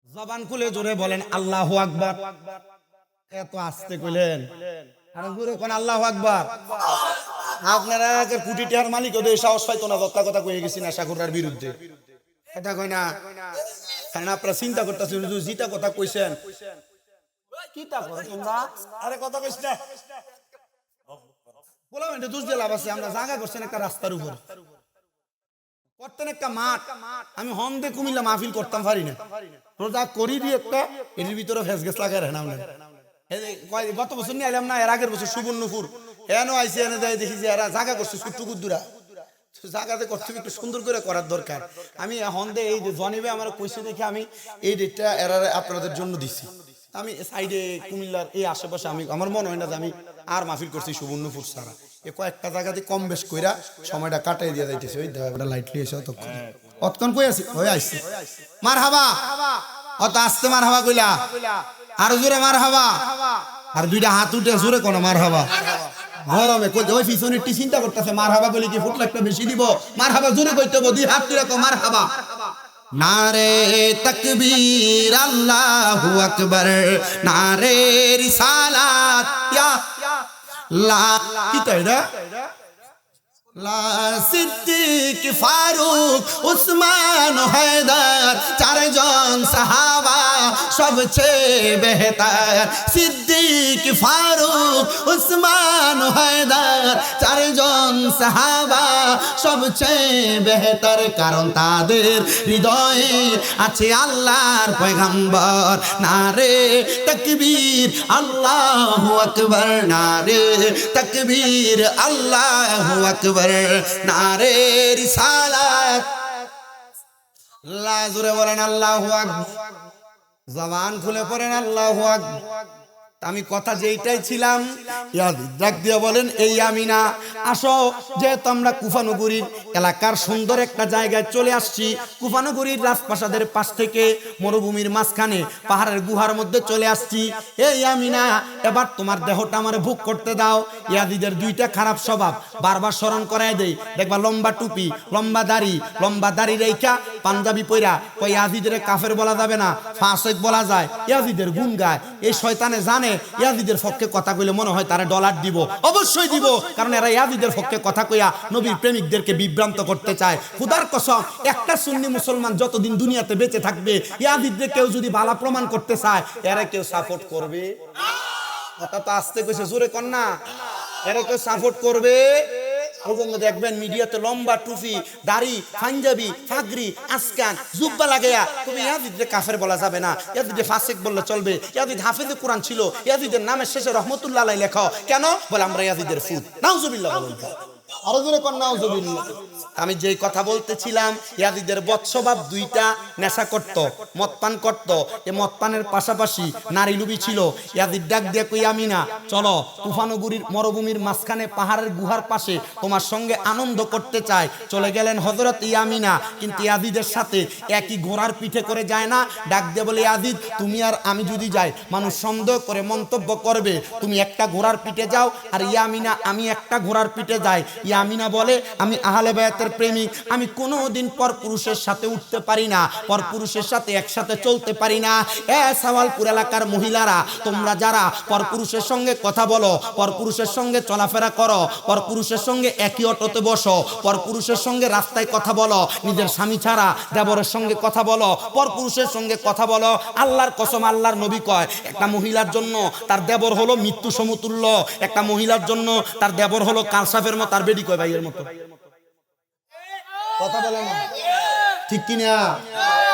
জবান খুলে জোরে বলেন আল্লাহু আকবার। এত আস্তে কইলেন, আরে জোরে কোন আল্লাহু আকবার। আপনারা এর কোটি টাকার মালিক ওদের সাহস পাইতো না, কথা কথা কয়ে গেছি নেশাখোরের বিরুদ্ধে, এটা কই না। কারণ আপনারা চিন্তা করতেছেন যেটা কথা কইছেন কি তা করো তোমরা, আরে কথা কইছ না বললাম এটা দোষ দিয়ে লাভ আছে। আমরা জায়গা করছেন একটা রাস্তার উপর, করতেন একটা মাঠ, আমি হন্দে কুমিল্লা মাহফিল করতাম পারি না, যা করি দিয়ে একটা এর ভিতরে ফেস গেছ লাগাই রাখেন। গত বছর নিয়ে আইলাম না, এর আগের বছর সুবর্ণপুর এনো আইসি, এনে যাই দেখি যে এরা জায়গা করছে ছোট্ট কুদ্দুরা, জায়গাতে করতে একটু সুন্দর করে করার দরকার। আমি হন্দে এই যে জনিবে আমার কইছে দেখে আমি এই ডেটটা এরা আপনাদের জন্য দিছি। আমি সাইডে কুমিল্লার এই আশেপাশে আমি আমার মনে হয় না যে আমি আর মাহফিল করছি সুবর্ণপুর ছাড়া। এ কয়েকটা জায়গাতে কম বেশ কইরা সময়টা কাটাই দিয়ে যাইতেছে। ওই দেখা লাইটলি এসে অতক্ষণ কই আছি হয়ে আসছে মারহাবা, অত আসতে মারহাবা কইলা, আর জোরে মারহাবা, আর দুইটা হাত উঠে জোরে কোন মারহাবা। গরমে ওই পিছনেরটি চিন্তা করতেছে মারহাবা বলে কি ফুটলা একটা বেশি দিব, মারহাবা জোরে কইতে হবে, দুই হাত তুলে তো মারহাবা। নারে তাকবীর আল্লাহু আকবার, নারে রিসালাত ইয়া লা কি তাইরা লা সিদ্দিক ফারুক উসমান হায়দার, চারজন সাহাবা সবচেয়ে বেহতর। সিদ্দিক ফারুক উসমান হায়দার, চারজন সাহাবা সবচেয়ে বেহতর, কারণ তাদের হৃদয়ে আছে আল্লাহর পয়গম্বর। নারে তাকবীর আল্লাহু আকবার, নারে তাকবীর আল্লাহু আকবার, নারে রিসালাত। আল্লাহ জোরে বলেন আল্লাহু আকবার, জবান খুলে পড়েন আল্লাহু আকবার। আমি কথা যেইটাই ছিলাম ডাক দিয়ে বলেন এই আমিনা আসো, যেহেতু আমরা কুফানগরীর এলাকার সুন্দর একটা জায়গায় চলে আসছি, কুফানগরীর রাজপ্রাসাদের পাশ থেকে মরুভূমির মাঝখানে পাহাড়ের গুহার মধ্যে চলে আসছি। এই আমিনা এবার তোমার দেহটা আমার ভোগ করতে দাও। ইয়াজিদের দুইটা খারাপ স্বভাব বারবার স্মরণ করাই দেই, দেখবা লম্বা টুপি, লম্বা দাড়ি রেখা পাঞ্জাবি পইরা কই ইয়াজিদের কাফের বলা যাবে না, ফাসিক বলা যায়, ইয়াজিদের গুণ গায়। এই শয়তানে জানে ইয়াজিদের পক্ষে কথা কইলে মনে হয় তারা ডলার দিব, অবশ্যই দিব, কারণ এরা ইয়াজিদের পক্ষে কথা কইয়া নবীর প্রেমিকদেরকে বিভ্রান্ত করতে চায়। খুদার কসম একটা সুন্নি মুসলমান যতদিন দুনিয়াতে বেঁচে থাকবে, ইয়াজিদদের কেউ যদি বালা প্রমাণ করতে চায় এরা কেউ সাপোর্ট করবে। কথা তো আসতে কইছে জোরে কর না, এরা কেউ সাপোর্ট করবে। দেখবেন মিডিয়াতে লম্বা টুপি, দাড়ি, পাঞ্জাবি, পাগড়ি, আসকান, জুব্বা লাগাইয়া তুমি ইয়াজিদকে কাফের বলা যাবে না, ইয়াজিদকে ফাসিক বললে চলবে। ইয়াজিদ হাফেজে কোরআন ছিল, ইয়াজিদের নামের শেষে রহমতুল্লাহ আলাইহি লেখা, কেন বলে আমরা ইয়াজিদের ফুত। নাউজুবিল্লাহ বলেন, আরো জোরে কোন নাউজুবিল্লাহ। আমি যেই কথা বলতেছিলাম, ইয়াজিদের বৎসবাব দুইটা, নেশা করত, মদ পান করত, এই মদ পানের পাশাপাশি নারী লুবি ছিল। ইয়াজিদ ডাক দিয়ে কই আমিনা চলো, তুফানগরীর মরুভূমির মাঝখানে পাহাড়ের গুহার পাশে তোমার সঙ্গে আনন্দ করতে চাই। চলে গেলেন হযরত ইয়ামিনা, কিন্তু ইয়াজিদের সাথে একই ঘোড়ার পিঠে করে যায় না। ডাক দিয়ে বলে ইয়াজিদ তুমি আর আমি যদি যাই মানুষ সন্দেহ করে মন্তব্য করবে, তুমি একটা ঘোড়ার পিঠে যাও আর ইয়ামিনা আমি একটা ঘোড়ার পিঠে যাই। ইয়ামিনা বলে আমি আহলে বায়াতের প্রেমিক, আমি কোনোদিন পরপুরুষের সাথে উঠতে পারি না, পরপুরুষের সাথে একসাথে চলতে পারি না। সাওয়ালপুর এলাকার মহিলারা, তোমরা যারা পরপুরুষের সঙ্গে কথা বলো, পরপুরুষের সঙ্গে চলাফেরা করো, পরপুরুষের সঙ্গে একই অটোতে বসো, পরপুরুষের সঙ্গে রাস্তায় কথা বলো, নিজের স্বামী ছাড়া দেবরের সঙ্গে কথা বলো, পরপুরুষের সঙ্গে কথা বলো, আল্লাহর কসম আল্লাহর নবী কয় একটা মহিলার জন্য তার দেবর হলো মৃত্যু সমতুল্য, একটা মহিলার জন্য তার দেবর হলো কালসাফের মতো, তার বেডি কয় ভাইয়ের মতো। কথা বলে না, ঠিক কিনা?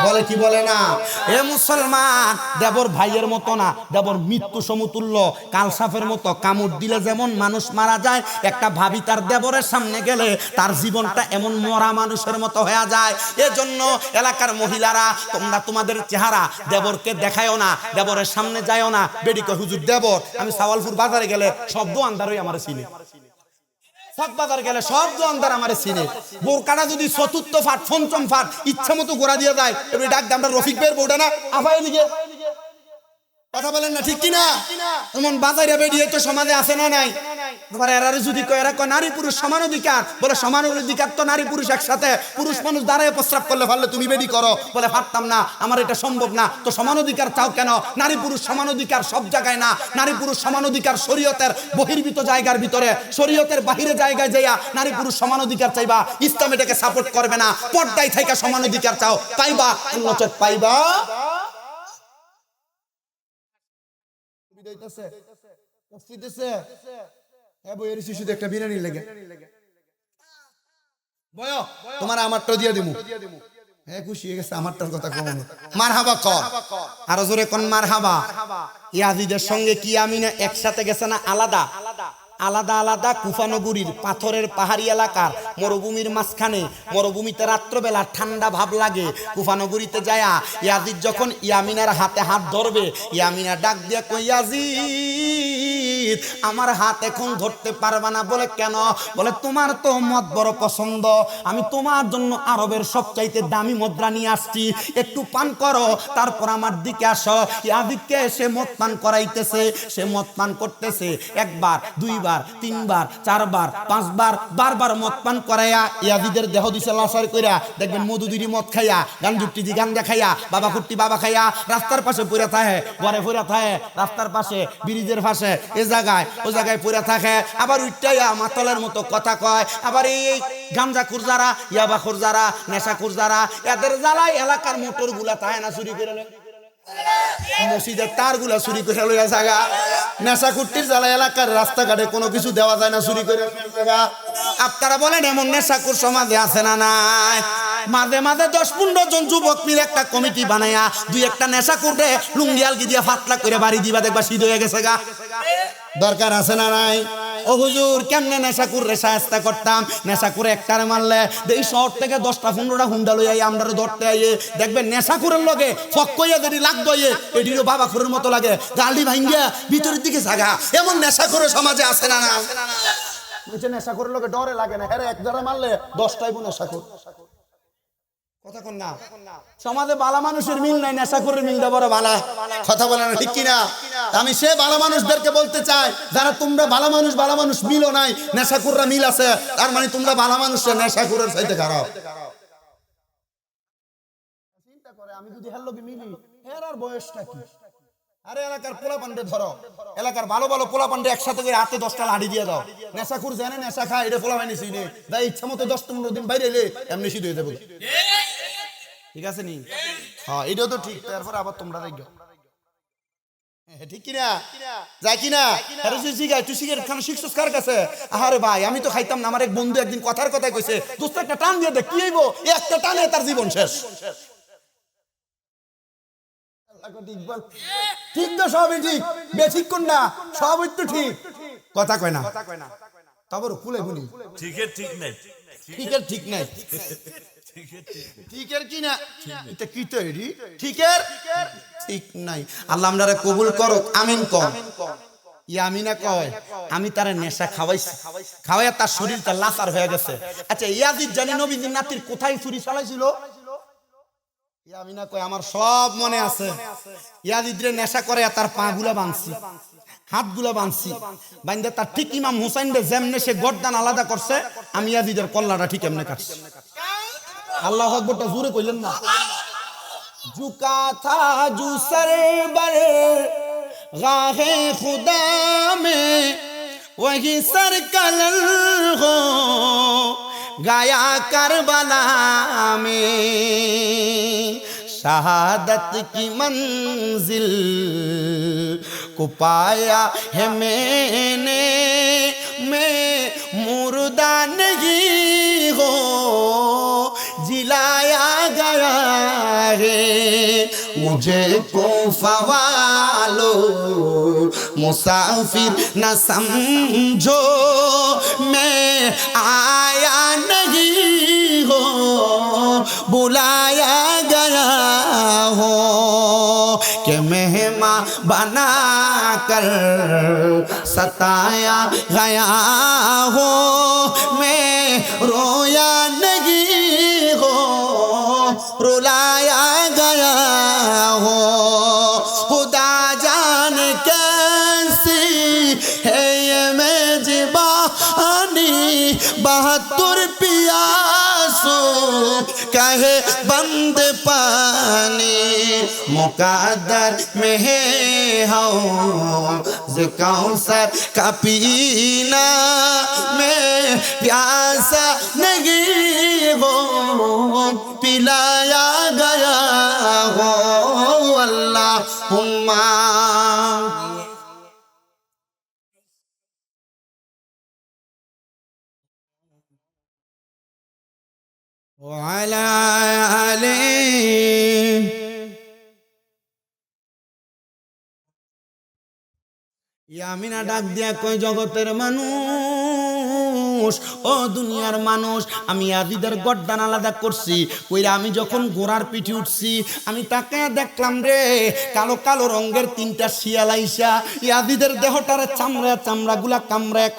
বলে কি বলে না? এ মুসলমান, দেবর ভাইয়ের মতো না, দেবর মৃত্যু সমতুল্য, কালসাফের মতো। কামড় দিলে যেমন মানুষ মারা যায়, একটা ভাবি তার দেবরের সামনে গেলে তার জীবনটা এমন মরা মানুষের মতো হয়ে যায়। এজন্য এলাকার মহিলারা, তোমরা তোমাদের চেহারা দেবরকে দেখায়ও না, দেবরের সামনে যায়ও না। বেডি কয় হুজুর দেবর, আমি সাওয়ালপুর বাজারে গেলে সব দোকানদারই আমার চিনি, বাজার গেলে সব দোকানদার আমার চিনে। বোরকাটা যদি চতুর্থ ফাট পঞ্চম ফাট ইচ্ছা মতো গোড়া দিয়ে যায়, এবার ডাক আমরা রফিক ভাইয়ের বউটা না আফাই দিকে। কথা বলেন না, ঠিক কিনা? এমন বাজারে বেরিয়ে তো সমাজে আছে না নাই? এরা যদি কয়, এরা কয় নারী পুরুষ সমান অধিকার, বলে সমান অধিকার তো নারী পুরুষ একসাথে, পুরুষ মানুষ দাঁড়ায় প্রস্রাব করলে পারলে তুমি বেডি করো, বলে পারতাম না, আমার এটা সম্ভব না। তো সমান অধিকার চাও কেন? নারী পুরুষ সমান অধিকার সব জায়গায় না, নারী পুরুষ সমান অধিকার শরীয়তের বহির্ভূত জায়গার ভিতরে, শরীয়তের বাহিরে জায়গায় যাইয়া নারী পুরুষ সমান অধিকার চাইবা, ইসলাম এটাকে সাপোর্ট করবে না। পর্দায় থেকে সমান অধিকার চাও, পাইবা, নচেত পাইবা। তোমার আমারটা দিয়ে দিমু, খুশি হয়ে গেছে আমারটার কথা কম। মারহাবা কর, আরো জোরে কোন মারহাবা। ইয়াজিদের সঙ্গে কি আমিনা একসাথে গেছে না আলাদা আলাদা আলাদা? কুফানগরীর পাথরের পাহাড়ি এলাকার মরুভূমির মাঝখানে, মরুভূমিতে রাত্রবেলা ঠান্ডা ভাব লাগে। কুফানগরীতে যায়া ইয়াজিদ যখন ইয়ামিনার হাতে হাত ধরবে, ইয়ামিনা ডাক দিয়া কই, ইয়াজিদ আমার হাত এখন ধরতে পারবা না। বলে কেন? বলে তোমার তো মদ বড় পছন্দ, আমি তোমার জন্য আরবের সবচাইতে দামি মুদ্রা নিয়ে আসছি, একটু পান করো, তারপর আমার দিকে আসো। ইয়াজিদকে সে মদ পান করাইতেছে, সে মদ পান করতেছে, একবার দুইবার তিনবার চারবার পাঁচবার, বারবার মদ পান করাইয়া ইয়াজিদের দেহ দিছে লাসার কইরা। দেখবেন মধুদিরি মদ খাইয়া, গান জুটি দি গান দেখাইয়া, বাবা কুট্টি বাবা খাইয়া রাস্তার পাশে পড়ে থাকে, ঘরে পড়ে থাকে, রাস্তার পাশে ব্রিজের পাশে এ জায়গায় ও জায়গায় পড়ে থাকে। আবার উইটাইয়া মাতলের মতো কথা কয়। আবার এই গাঞ্জাখুর যারা, ইয়াবাখুর যারা, নেশাখুর যারা, এদের জ্বালায় এলাকার মোটর গুলা থাকে না চুরি করে, মসজিদের তার গুলা চুরি করে লইয়া জায়গা। নেশা কুট্টির জ্বালা এলাকার রাস্তাঘাটে কোনো কিছু দেওয়া যায় না, চুরি করে। আপনারা বলেন এমন নেশাকুর সমাজে আছে না নাই? মাঝে মাঝে 10-15 জন যুবক মিলে একটা কমিটি বানায়া দুই একটা নেশাকুটে লুঙ্গি আলগি দিয়া ফাতলা করে বাড়ি দিবা, দেখবা শীত হয়ে গেছে গা। দরকার আছে না নাই? ও হুজুর কেমনে নেশাকুর রে শায়েস্তা করতাম? নেশাকুরে একটারে মারলে এই শহর থেকে 10টা-15টা হুন্ডা লই আই আমরা ধরতে আইয়ে, দেখবেন নেশাকুরের লগে ফক্কইয়া যদি লাগতো এটিরও বাবাখুরের মতো লাগে, গালি ভাঙ্গিয়া ভিতরের দিকে জাগা। এমন নেশাকুরের সমাজে আছে না না? নেশাকুরের লগে ডরে লাগে না, এর একজনে মারলে 10টাই নেশাকুর। কথা কোন না? সমাজে ভালো মানুষের মিল নাই, নেশাখোরের মিল দেবো ভালো। কথা বলে না, ঠিক কিনা? আমি সে ভালো মানুষদেরকে বলতে চাই, যারা তোমরা ভালো মানুষ মিলও নাই, নেশাখোররা মিল আছে, তার মানে তোমরা ভালো মানুষ, নেশাখোরের চাইতে খারাপ। চিন্তা করে আমি যদি হের লগে মিলি, এর আর বয়সটা কি? আরে এলাকার পোলা পান্ডে ধরো, এলাকার ভালো ভালো পোলা পান্ডে একসাথে করে হাতে 10টা লাঠি দিয়ে দাও। নেশাখোর জানে নেশা খায়, এটা পোলা বানিয়েছি নে, তাই ইচ্ছা মতো 10-15 দিন বাইরে এলে এমনি শীত হয়ে যাবে। ঠিক আছে নি? হ্যাঁ, এটাও তো ঠিক। তারপর আবার তোমরা দেখো, ঠিক কিনা? যাই কিনা? তুই সিগারেট খানো শিখছিস কার কাছে? আরে ভাই আমি তো খাইতাম না, আমার এক বন্ধু একদিন কথার কথায় কইছে, দোস্ত একটা টান দিয়ে দেখ, কি হইব? একটা টানে তার জীবন শেষ। ঠিক তো, সবই ঠিক, বেঠিক কোন না, সবই তো ঠিক। কথা কয় না, তারপর খুলে বলি ঠিকের ঠিক নাই, ঠিকের ঠিক নাই, ঠিকের কি না, এটা কি তৈরি, ঠিকের ঠিক নাই। আল্লাহ আমরারে কবুল করো, আমিন কর। ইয়ামিনা কয় আমি তারে নেশা খাওয়াইছি, খাওয়াইয়া তার শরীরটা লাচার হয়ে গেছে। আচ্ছা, ইয়াজিদ জানি নবীজির নাতির কোথায় ছুরি চালাইছিল? ইয়ামিনা কয় আমার সব মনে আছে। ইয়াজিদ রে নেশা করে তার পা গুলা ভাঙছি, হাতগুলা বাঁধছি, বান্ধে তার ঠিক ইমাম হুসাইন রে যেমনে সে গর্দান আলাদা করছে, আমি ইয়াজিদের কল্লাটা ঠিক এমনি কাটছি। আল্লাহু আকবারটা জোরে কইলেন না। झुका था जो सर बर गाहे खुदा में वही सर कलल हो गाया करबला में शहादत की मंजिल को पाया है मैंने मैं मुर्दा नहीं हो जिलाया गया है मुझे कोफा वालो मुसाफिर न समझो मैं आया नहीं हो बुलाया गया हो कि मेहमान बना कर सताया गया हो मैं रोया नहीं हो रुलाया गया हो खुदा जाने कैसी है ये मेजबानी 72 प्यासों कहे बंद पानी मुकद्दर में है हौज़ कौसर का पीना मैं प्यासा नहीं हो पिलाया गया हो अल्लाहुम्मा وعلى آله ইয়ামিনা ডাক দিয়া কই জগতের মানুষ ও দুনিয়ার মানুষ আমি ইয়াজিদের গর্দান আলাদা করছি কইরা আমি যখন ঘোড়ার পিঠে উঠছি আমি তাকে দেখলাম রে কালো কালো রঙের 3টা শিয়াল আইসা ইয়াজিদের দেহটারে চামড়াগুলা কামড়ায়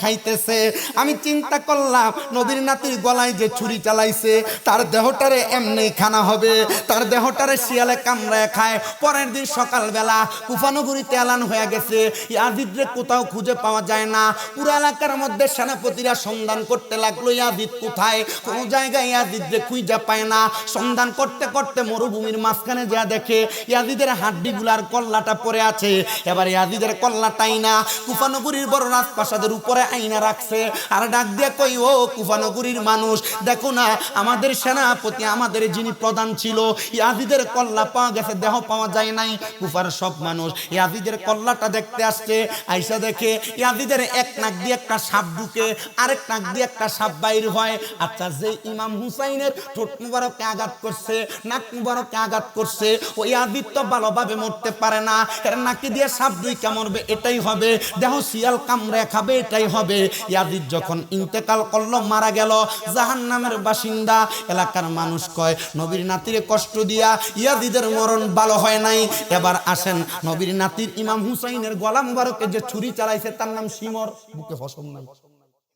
খাইতেছে আমি চিন্তা করলাম নবীর নাতির গলায় যে ছুরি চালাইছে তার দেহটারে এমনি খানা হবে তার দেহটারে শিয়ালে কামড়ায় খায় পরের দিন সকালবেলা কুফানগরীতে এলান হয়ে গেছে ইয়াজিদরে কোথাও খুঁজে পাওয়া যায় না পুরো এলাকার মধ্যে সেনাপতিরা সন্ধান করতে লাগলো ইয়াজিদ কোথায় কোনো জায়গায় ইয়াজিদরে খুঁজে পায় না সন্ধান করতে করতে মরুভূমির মাঝখানে যা দেখে ইয়াজিদের হাড্ডিগুলার কল্লাটা পড়ে আছে এবার ইয়াজিদের কল্লাটাই না কুফানগরীর বড় রাজপ্রাসাদের উপরে আইনা রাখছে আর ডাক দিয়ে কই ও কুফানগরীর মানুষ দেখো না আমাদের সেনাপতি আমাদের যিনি প্রধান ছিল ইয়াজিদের কল্লা পাওয়া গেছে দেহ পাওয়া যায় নাই কুফার সব মানুষ ইয়াজিদের কল্লাটা দেখতে আসছে আইসা দেখে ইয়াজিদের এক নাক দিয়ে একটা সাপ ঢুকে আরেক নাক দিয়ে একটা সাপ বাইর হয় আচ্ছা যে ইমাম হুসাইনের ঠোঁট মুবারকে আঘাত করছে নাক মুবারকে আঘাত করছে ওই ইয়াজিদ তো ভালোভাবে মরতে পারে না এর নাকি দিয়ে সাপ দুইটা মরবে এটাই হবে দেহ শিয়াল কামড়ে খাবে এটাই হবে ইয়াজিদ যখন ইন্তেকাল করলো মারা গেল জাহান্নামের বাসিন্দা এলাকার মানুষ কয় নবীর নাতিরে কষ্ট দিয়া ইয়াজিদের মরণ ভালো হয় নাই এবার আসেন নবীর নাতির ইমাম হুসাইনের গলা মুবারকে যে ছুরি চালাইছে তার নাম শিমর বুকে ফসম নাই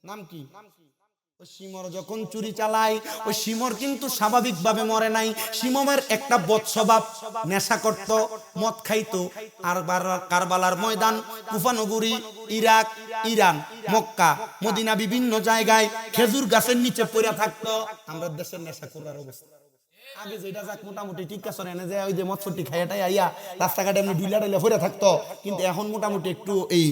নাম কি ওই শিমর যখন চুরি চালায় ওই শিমর কিন্তু স্বাভাবিকভাবে মরে নাই শিমমের একটা বদস্বভাব নেশা করত মদ খাইতো আর কারবালার ময়দান কুফানগরী ইরাক ইরান মক্কা মদিনা বিভিন্ন জায়গায় খেজুর গাছের নিচে পড়ে থাকতো আমরা দেশের নেশা করার অবস্থা আগে যেটা যাক মোটামুটি ঠিক আছে না যে ওই যে মৎস্যটি খাইয়াটাই আইয়া রাস্তাঘাটে এমনি ঢুইলা ডাইলা পড়ে থাকতো কিন্তু এখন মোটামুটি একটু এই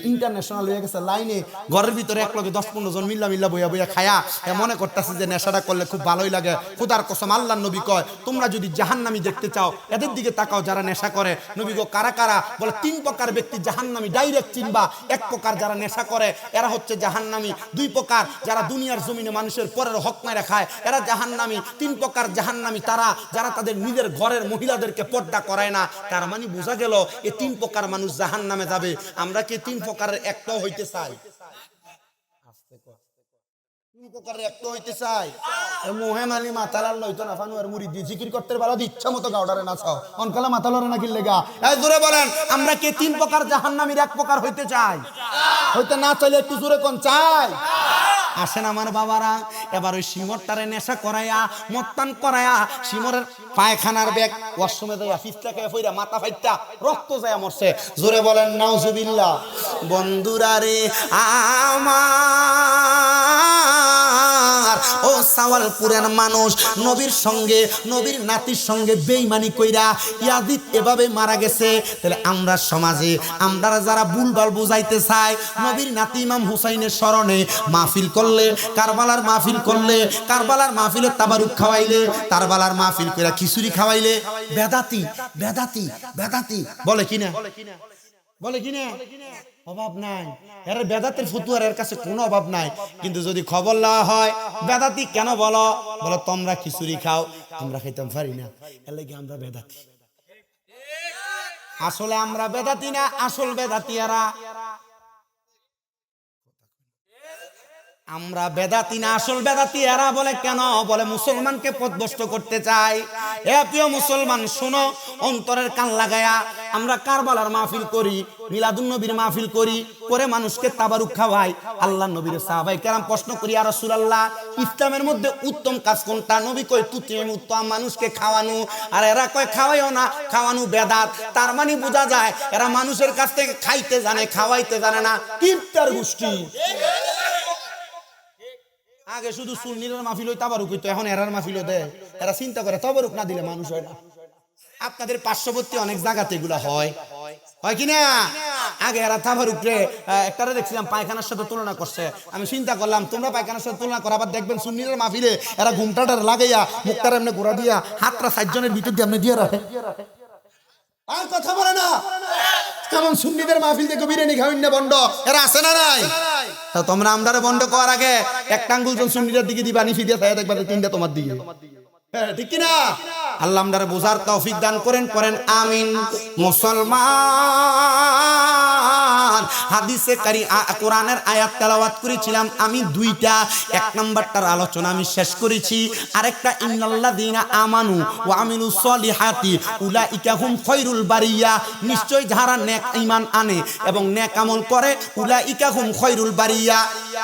ইন্টারন্যাশনাল হয়ে গেছে লাইনে ঘরের ভিতরে এক লগে 10-15 জন মিল্লা বইয়া খায়া মনে করতেছে যে নেশাটা করলে খুব ভালোই লাগে খোদার কসম আল্লাহর নবী কয় তোমরা যদি জাহান্নামী দেখতে চাও এদের দিকে তাকাও যারা নেশা করে নবী গো কারা কারা বলে 3 প্রকার ব্যক্তি জাহান্নামী ডাইরেক্ট চিনবা এক প্রকার যারা নেশা করে এরা হচ্ছে জাহান্নামী 2 প্রকার যারা দুনিয়ার জমিনে মানুষের পরের হক মেরে খায় এরা জাহান্নামী 3 প্রকার জাহান্নামী তারা যারা তাদের নিজের ঘরের মহিলাদেরকে পর্দা করায় না তার মানে বোঝা গেল এই 3 প্রকার মানুষ জাহান্নামে যাবে আমরা কি 3 প্রকারের একটাও হইতে চাই আস্তে কর 3 প্রকারের একটাও হইতে চাই মোহে মালি মাতালার লইতো না ফানুয়ার মুরিদ দি জিকির করতে বালা ইচ্ছা মতো গাওডারে নাচাও অনকালা মাতালরে না কিল লাগা এই জোরে বলেন আমরা কি 3 প্রকার জাহান্নামীর এক প্রকার হইতে চাই হইতে না চাইলে একটু জোরে কোন চাই আসেন আমার বাবারা, এবার ওই শিমরটারে নেশা করাইয়া মত্তান করাইয়া শিমরের পায়খানার ব্যাগ ওয়াশরুমে যাইয়া ফিসটাকে ফইরা মাথা ফাইটটা রক্ত যায় মরছে। জোরে বলেন নাউজুবিল্লাহ। বন্ধুরা রে আমার, ও সাওয়ালপুরের মানুষ, নবীর সঙ্গে নবীর নাতির সঙ্গে বেঈমানি কইরা ইয়াজিদ এভাবে মারা গেছে। তাহলে আমরা সমাজে আমরা যারা ভুলভাল বুঝাইতে চাই, নবীর নাতি ইমাম হুসাইনের স্মরণে মাহফিল করলে, কারবালার মাহফিল করলে, কারবালার মাহফিলে তাবারুক খাওয়াইলে, কারবালার মাহফিল কইরা খিচুড়ি খাওয়াইলে বেদাতি বেদাতি বেদাতি বলে কিনা, বলে কিনা? অভাব নাই, এর বেদাতের ফতুয়ার এর কাছে কোনো অভাব নাই। কিন্তু যদি খবর লওয়া হয় বেদাতি কেন বলো, বলো তোমরা খিচুড়ি খাও, আমরা খাইতাম পারি না, এর লাগি আমরা বেদাতি। আসলে আমরা বেদাতি না, আসল বেদাতি এরা। আমরা বেদাতি না, আসল বেদাতি এরা। বলে কেন? বলে মুসলমানকে পথভ্রষ্ট করতে চাই। এ প্রিয় মুসলমান শোনো, অন্তরের কান লাগায়া আমরা কারবালার মাহফিল করি, মিলাদুন নবীর মাহফিল করি, করে মানুষকে তাবারুক খাওয়াই। আল্লাহর নবীর সাহাবায়ে কেরাম প্রশ্ন করি, ইয়া রাসূলুল্লাহ, ইসলামের মধ্যে উত্তম কাজ কোনটা? নবী কয় তুতিম উত্তম, মানুষকে খাওয়ানো। আর এরা কয় খাওয়াইও না, খাওয়ানো বেদাত। তার মানে বোঝা যায় এরা মানুষের কাছ থেকে খাইতে জানে, খাওয়াইতে জানে না। কিপটার গোষ্ঠী। আগে শুধু সুন্নির মাহফিল হই তাবারুক হইতো, এখন এরার মাহফিলও দেয়। এরা চিন্তা করে তাবারুক না দিলে মানুষ হয় না। আপনাদের পার্শ্ববর্তী অনেক জায়গাতে এগুলা হয়, হয় কি না? আগে এরা তাবারুক রে একটারে দেখছিলাম পায়খানার সাথে তুলনা করছে। আমি চিন্তা করলাম তোমরা পায়খানার সাথে তুলনা করো, আবার দেখবেন সুন্নির মাহফিলে এরা ঘুমটাটার লাগাইয়া মুখটার এমনি ঘোরা দিয়া হাতটা 4 জনের ভিতর দিয়ে এমনি দিয়ে রাখে। আর কথা বলে না, কেমন সুন্নিদের মাহফিল থেকে বিরিয়ানি খাওয়াইন না বন্ড, এরা আছে না নাই? তোমরা আমরারে বন্ধ করার আগে একটা আঙ্গুল জন সুন্নিদের দিকে দিবা, নিফি দিয়ে খাইয়া দেখবা তিনটা তোমার দিকে। হ্যাঁ ঠিক কি না? আল্লাহ আমরারে বোঝার তৌফিক দান করেন, পড়েন আমিন। মুসলমান, হাদিসে কোরআনের আয়াত তেলাওয়াত করেছিলাম আমি দুইটা। এক নাম্বারটার আলোচনা আমি শেষ করেছি, আরেকটা ইন্নাল্লাযীনা আমানু ওয়া আমিলুস সলিহাতি উলাইকা হুম খায়রুল বারিয়া, নিশ্চয় যারা নেক ঈমান আনে এবং নেক আমল করে, উলাইকা হুম খায়রুল বারিয়া,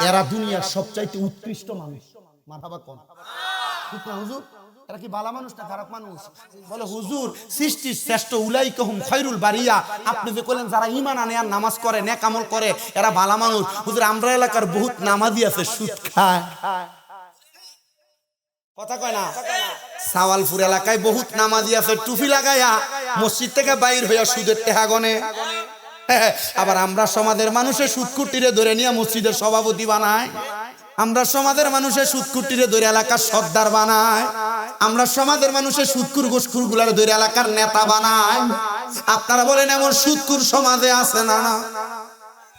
এরা দুনিয়ার সবচাইতে উৎকৃষ্ট মানুষ। মারহাবা কোন ঠিক না হুজুর? এরা কি ভালো মানুষ না খারাপ মানুষ? বলে হুজুর সৃষ্টির শ্রেষ্ঠ উলাইকা হুম খায়রুল বারিয়া। আপনি যে বলেন যারা ঈমান আনে আর নামাজ করে, নেক আমল করে, এরা ভালো মানুষ। হুজুর আমরা এলাকার বহুত নামাজি আছে সুদ খায়, কথা কয় না? সাওয়ালপুর এলাকায় বহুত নামাজি আছে টুপি লাগায়া মসজিদ থেকে বাইর হইয়া সুদের টাকা গনে। আবার আমরা সমাজের মানুষের সুদকুটিরে ধরে নিয়ে মসজিদের সভাপতি বানায়, আমরা সমাজের মানুষের সুদকুটিরে ধরে এলাকার সর্দার বানায়, আমরা সমাজের মানুষের সুদকুর গোসকুর গুলার ধরে এলাকার নেতা বানায়। আপনারা বলেন এমন সুদকুর সমাজে আছে না?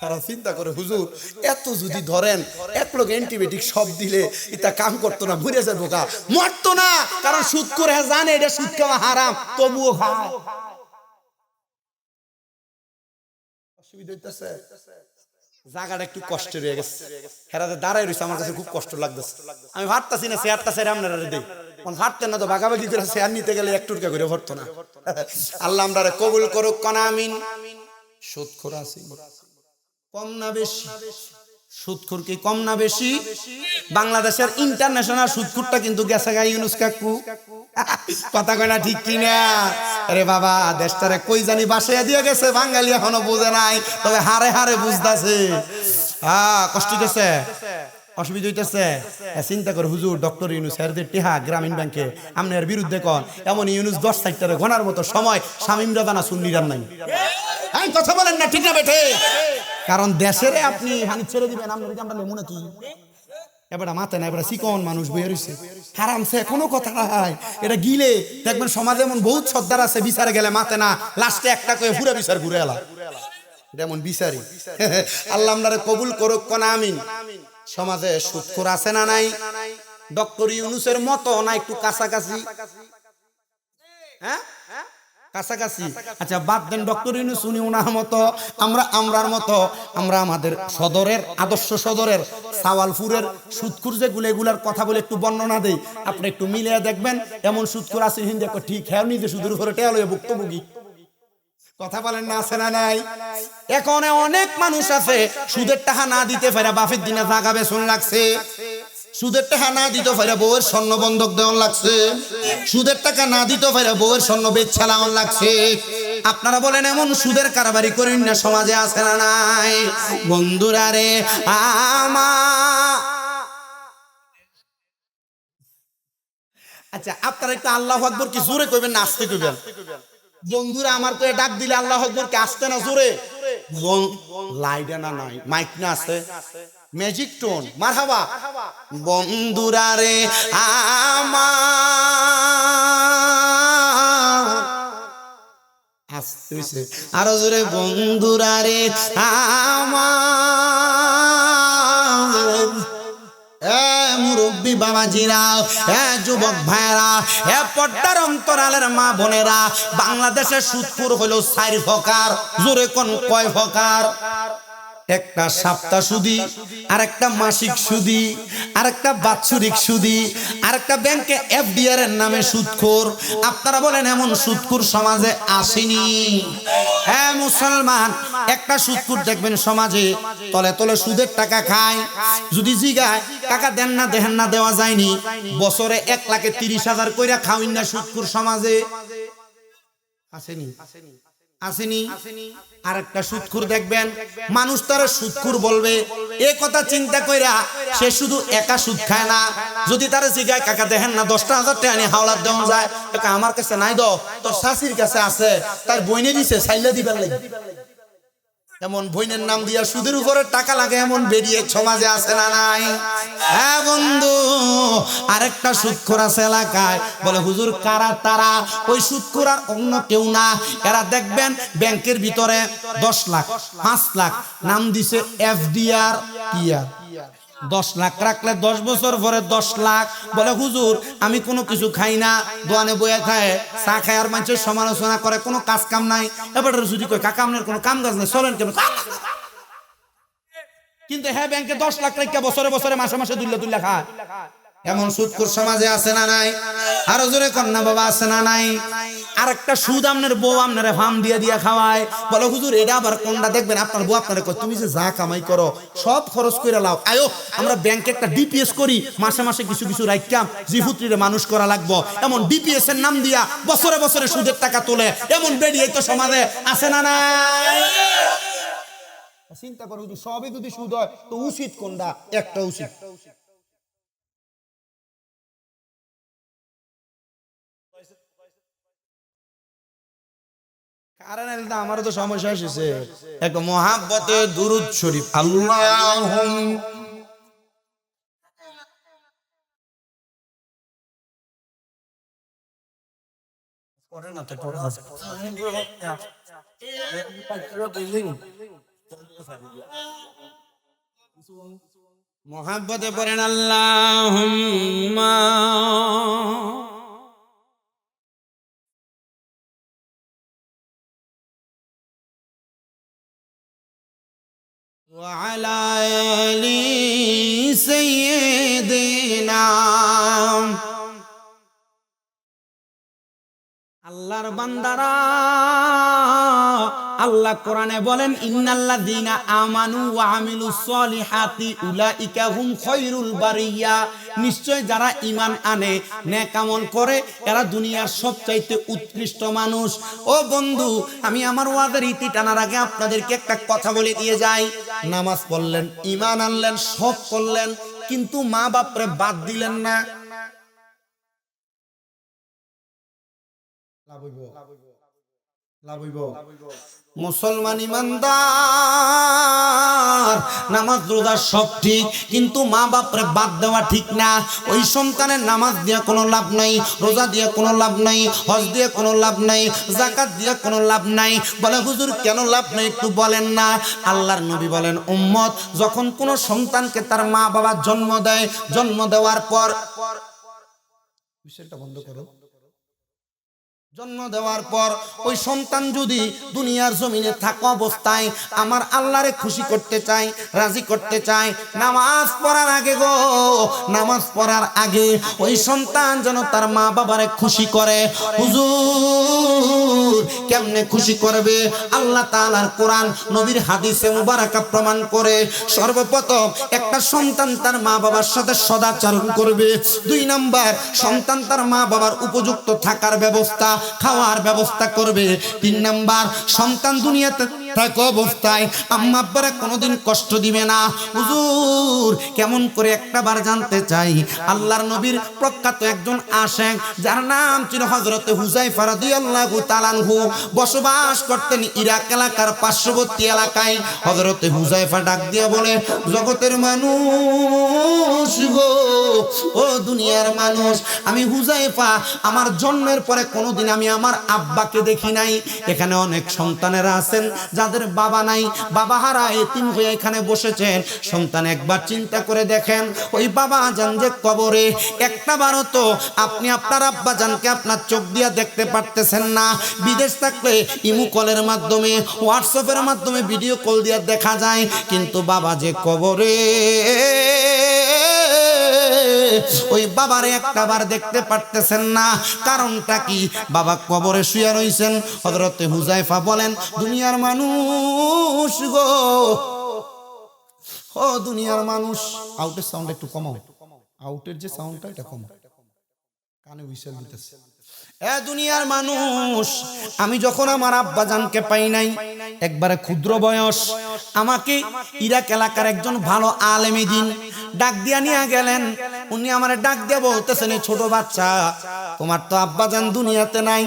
তারা চিন্তা করে হুজুর এত যদি ধরেন এক লোক অ্যান্টিবায়োটিক সব দিলে এটা কাম করতো না, মরে যাবে, বোকা মরতো না। কারণ সুদ করে জানে এটা সুদ খাওয়া হারাম, তবুও খায়। অসুবিধা হইতেছে, জায়গাটা একটু কষ্ট রয়ে গেছে। হেরাতে দাঁড়াই রয়েছে, আমার কাছে খুব কষ্ট লাগতেছে। আমি ভাবতাছি না চেয়ারটা ছেড়ে আপনারা দিই, ভাবতেন না তো ভাগাভাগি করে চেয়ার নিতে গেলে এক টুটকা করে ভরতো না। আল্লাহ আমরা কবুল করুক কোন আমিন। সুদখোর আছি কম না বেশি? সুদখোর কি কম না বেশি? বাংলাদেশের ইন্টারন্যাশনাল সুদখোরটা কিন্তু গেছে গা ইউনুস কাকু, কথা কয় না ঠিক কিনা? আরে বাবা দেশটারে কই জানি বাসায় দিয়ে গেছে, বাঙালি এখনো বোঝে নাই, তবে হারে হারে বুঝতেছে। কষ্ট হইতেছে, অসুবিধা হইতেছে। চিন্তা করে হুজুর ডক্টর ইউনুস এর টেহা গ্রামীণ ব্যাংকে আপনার বিরুদ্ধে কন, এমন ইউনুস 10 সাইটারে ঘনার মতো সময় শামীম রাজানা সুন্নিরার নাই। কথা বলেন না ঠিক না বেঠে? কারণ দেশের আপনি হানি ছেড়ে দিবেন, আমরা লেমু নাকি? এবার মাথায় না, এবার চিকন মানুষ বইয়া রয়েছে হারামছে, কোনো কথা নাই। এটা গিলে দেখবেন সমাজে এমন বহুত সর্দার আছে, বিচারে গেলে মাথে না, লাস্টে একটা করে পুরা বিচার ঘুরে এলা, যেমন বিচারি। আল্লাহ আমরারে কবুল করুক কোন আমিন। সমাজে সুদখোর আছে না নাই? ডক্টর ইউনুসের মতো না একটু কাছাকাছি? হ্যাঁ কাছাকাছি। আচ্ছা বাদ দেন ডক্টর ইউনুস, উনি ওনার মতো, আমরা আমরার মতো। আমরা আমাদের সদরের আদর্শ সদরের সাওয়ালপুরের সুদখোর যেগুলো, এগুলার কথা বলে একটু বর্ণনা দেই, আপনি একটু মিলিয়ে দেখবেন। এমন সুদখোর আছে হিন্দে ঠিক হ্যাঁ নিজে সুদের উপরে টেয়া লইয়া ভুক্তভোগী। কথা বলেন না, আছে না নাই? এখন অনেক মানুষ আছে সুদের টাকা না দিতে পারে বাপের দিনে জাগা বেচন লাগছে, সুদের টাকা না দিতে পারে বউয়ের স্বর্ণ বন্ধক দেওয়ান লাগছে, সুদের টাকা না দিতে পারে বউয়ের স্বর্ণ বেচা লাগান লাগছে। আপনারা বলেন এমন সুদের কারবারি করেন না সমাজে, আছে না নাই? বন্ধুরা রে আমার, আচ্ছা আপনারা একটু আল্লাহু আকবার কি জোরে কইবেন না আস্তে কইবেন? বন্ধুরা আমার তো ডাক দিলে আল্লাহু আকবার কি আস্তে না জোরে? লাইডা না নাই, মাইক না আছে, ম্যাজিক টোন, মারহাবা। বন্ধুরা রে আমার, আস্তে হইছে আরো জোরে। বন্ধুরা রে আমার, মুরব্বী বাবাজিরা, যুবক ভাইরা, পর্দার অন্তরালের মা বোনেরা, বাংলাদেশের সুদখোর হলো 4 প্রকার। জোরে কোন কয় প্রকার? একটা সপ্তাহ সুদি, আর একটা মাসিক সুদি, আর একটা বাৎসরিক সুদি, আর একটা ব্যাংকে এফডিআর এর নামে সুদখোর। আপনারা বলেন এমন সুদখোর সমাজে আসেনি? হ্যাঁ মুসলমান, একটা সুদখোর দেখবেন সমাজে তলে তলে সুদের টাকা খায়। যদি জিগায় টাকা দেন না দেন না, দেওয়া যায়নি, বছরে 1,30,000 কইরা খাওইন না সুদখোর সমাজে আসেনি? আসেনি? আর একটা সুদখোর দেখবেন মানুষ তার সুদখোর বলবে, এই কথা চিন্তা কইরা সে শুধু একা সুদ খায় না। যদি তার জিগায় কাকা দেখেন না 10,000 টাকা নিয়ে হাওলাত দেওয়া যায়, কাকা আমার কাছে নাই, দ তোর শাশির কাছে আছে, তার বইনে দিছে সাইলা দিবার লাগে। এমন বইনের নাম দিয়া সুদের উপরে টাকা লাগে, এমন বেরিয়ে সমাজে আছে না নাই? হ্যাঁ বন্ধু, আরেকটা সুদখোর আছে এলাকায়, বলে হুজুর কারা তারা? ওই সুদখোর আর অন্য কেউ না, এরা দেখবেন ব্যাংকের ভিতরে 10 লাখ 5 লাখ নাম দিছে এফডিআর, কিয়া 10 লাখ রাখলে 10 বছর পরে 10 লাখ। বলে হুজুর আমি কোনো কিছু খাই না, দোয়ানে বইয়া খায়, চা খায়, আর মানুষের সমালোচনা করে, কোনো কাজ কাম নাই। এবার যদি কই কাকা আপনার কোনো কাম কাজ নাই, চলেন কেন? কিন্তু হ্যাঁ ব্যাংকে 10 লাখ রেখে বছরে বছরে মাসে মাসে 2 লাখ খায়। এমন সুদখোর সমাজে আছে না নাই? আরো জোরে কন্যা বাবা, আছে না নাই? আরেকটা সুদ আপনার বউ আপনারে ফার্ম দিয়ে দিয়া খাওয়ায়। বলে হুজুর এটা আবার কোনটা? দেখবেন আপনার বউ আপনারে কয় তুমি যে যা কামাই করো সব খরচ করে লাও, আয়ো আমরা ব্যাংকে একটা ডিপিএস করি, মাসে মাসে কিছু কিছু রাখতাম, জিহুত্রীরে মানুষ করা লাগবো। এমন ডিপিএস এর নাম দিয়া বছরে বছরে সুদের টাকা তোলে, এমন বেরিয়ে তো সমাজে আছে না নাই? চিন্তা করো, সবই যদি সুদ হয় তো উচিত কোনটা? একটা উচিত। কারণ আমারও তো সমস্যা এসেছে। এক মহাব্বতে দুরুদ শরীফ, আল্লাহুম্মা করে না তো করে আছে মহাব্বতে পড়েন আল্লাহুম্মা وعلى آل سيدنا। আল্লাহর বান্দারা, আল্লাহ কোরআনে বলেন ইন্নাল্লাযীনা আমানু ওয়া আমিলুস সলিহাতি উলাইকা হুম খায়রুল বারিয়া। নিশ্চয় যারা ঈমান আনে, নেক আমল করে, এরা দুনিয়ার সবচাইতে উৎকৃষ্ট মানুষ। ও বন্ধু, আমি আমার ওয়াজের ইতি টানার আগে আপনাদেরকে একটা কথা বলে দিয়ে যাই। নামাজ পড়লেন, ঈমান আনলেন, সব করলেন, কিন্তু মা বাপরে বাদ দিলেন না, মুসলমান ইমানদার, নামাজ রোজা সব ঠিক, কিন্তু মা বাপরে বাদ দেওয়া ঠিক না। ওই সন্তানের নামাজ দিয়ে কোনো লাভ নাই, রোজা দিয়ে কোনো লাভ নাই, হজ দিয়ে কোনো লাভ নাই, যাকাত দিয়ে কোনো লাভ নাই। বলে হুজুর কেন লাভ নাই একটু বলেন না? আল্লাহর নবী বলেন উম্মত যখন কোনো সন্তানকে তার মা বাবা জন্ম দেয়, জন্ম দেওয়ার পর বিষয়টা বন্ধ করো, জন্ম দেওয়ার পর ওই সন্তান যদি দুনিয়ার জমিনে থাকা অবস্থায় আমার আল্লাহরে খুশি করতে চায়, রাজি করতে চায়, নামাজ পড়ার আগে গো, নামাজ পড়ার আগে ওই সন্তান যেন তার মা বাবারে খুশি করে। হুজুর হুজুর কেমনে খুশি করবে? আল্লাহ তাআলার কোরআন নবীর হাদিসে মুবারাকা প্রমাণ করে সর্বপ্রথম একটা সন্তান তার মা বাবার সাথে সদাচরণ করবে। 2 নাম্বার সন্তান তার মা বাবার উপযুক্ত থাকার ব্যবস্থা, খাওয়ার ব্যবস্থা করবে। 3 নাম্বার সন্তান দুনিয়াতে থাকা অবস্থায় আম্মা আব্বারা কোনোদিন কষ্ট দিবে না। হুজুর কেমন করে একটাবার জানতে চাই। আল্লাহর নবীর প্রখ্যাত একজন আশেক যার নাম ছিল হযরতে হুযায়ফা রাদিয়াল্লাহু তাআলা আনহু, বসবাস করতেন ইরাক এলাকার পার্শ্ববর্তী এলাকায়। হযরতে হুযায়ফা ডাক দিয়ে বলে, জগতের মানুষ গো, ও দুনিয়ার মানুষ, আমি হুযায়ফা আমার জন্মের পরে কোনোদিন আমি আমার আব্বাকে দেখি নাই। এখানে অনেক সন্তানেরা আছেন যাদের বাবা নাই, বাবা হারা এতিম হয়ে এখানে বসেছেন। সন্তান একবার চিন্তা করে দেখেন, ওই বাবা জান যে কবরে, একটাবারও তো আপনি আপনার আব্বা জানকে আপনার চোখ দিয়ে দেখতে পারতেছেন না। বিদেশ থাকলে ইমো কলের মাধ্যমে, হোয়াটসঅ্যাপের মাধ্যমে ভিডিও কল দিয়ে দেখা যায়, কিন্তু বাবা যে কবরে, ওই বাবারে একটাবার দেখতে পারতেছেন না। কারণটা কি? বাবা কবরে শুয়ে রইছেন। হযরতে হুযায়ফা বলেন, দুনিয়ার মানুষ গো, ও দুনিয়ার মানুষ। আউটের সাউন্ড একটু কমাও, আউটের যে সাউন্ডটা এটা কমাও, কানে হুইসেল দিতেছে। এ দুনিয়ার মানুষ, আমি যখন আমার আব্বা জানকে পাই নাই, একবারে ক্ষুদ্র বয়স, আমাকে ইরাক এলাকার একজন ভালো আলেমে দ্বীন ডাক দিয়া নিয়ে গেলেন। উনি আমার ডাক দিয়া বলতেছেন, এই ছোট বাচ্চা, তোমার তো আব্বা জান দুনিয়াতে নাই,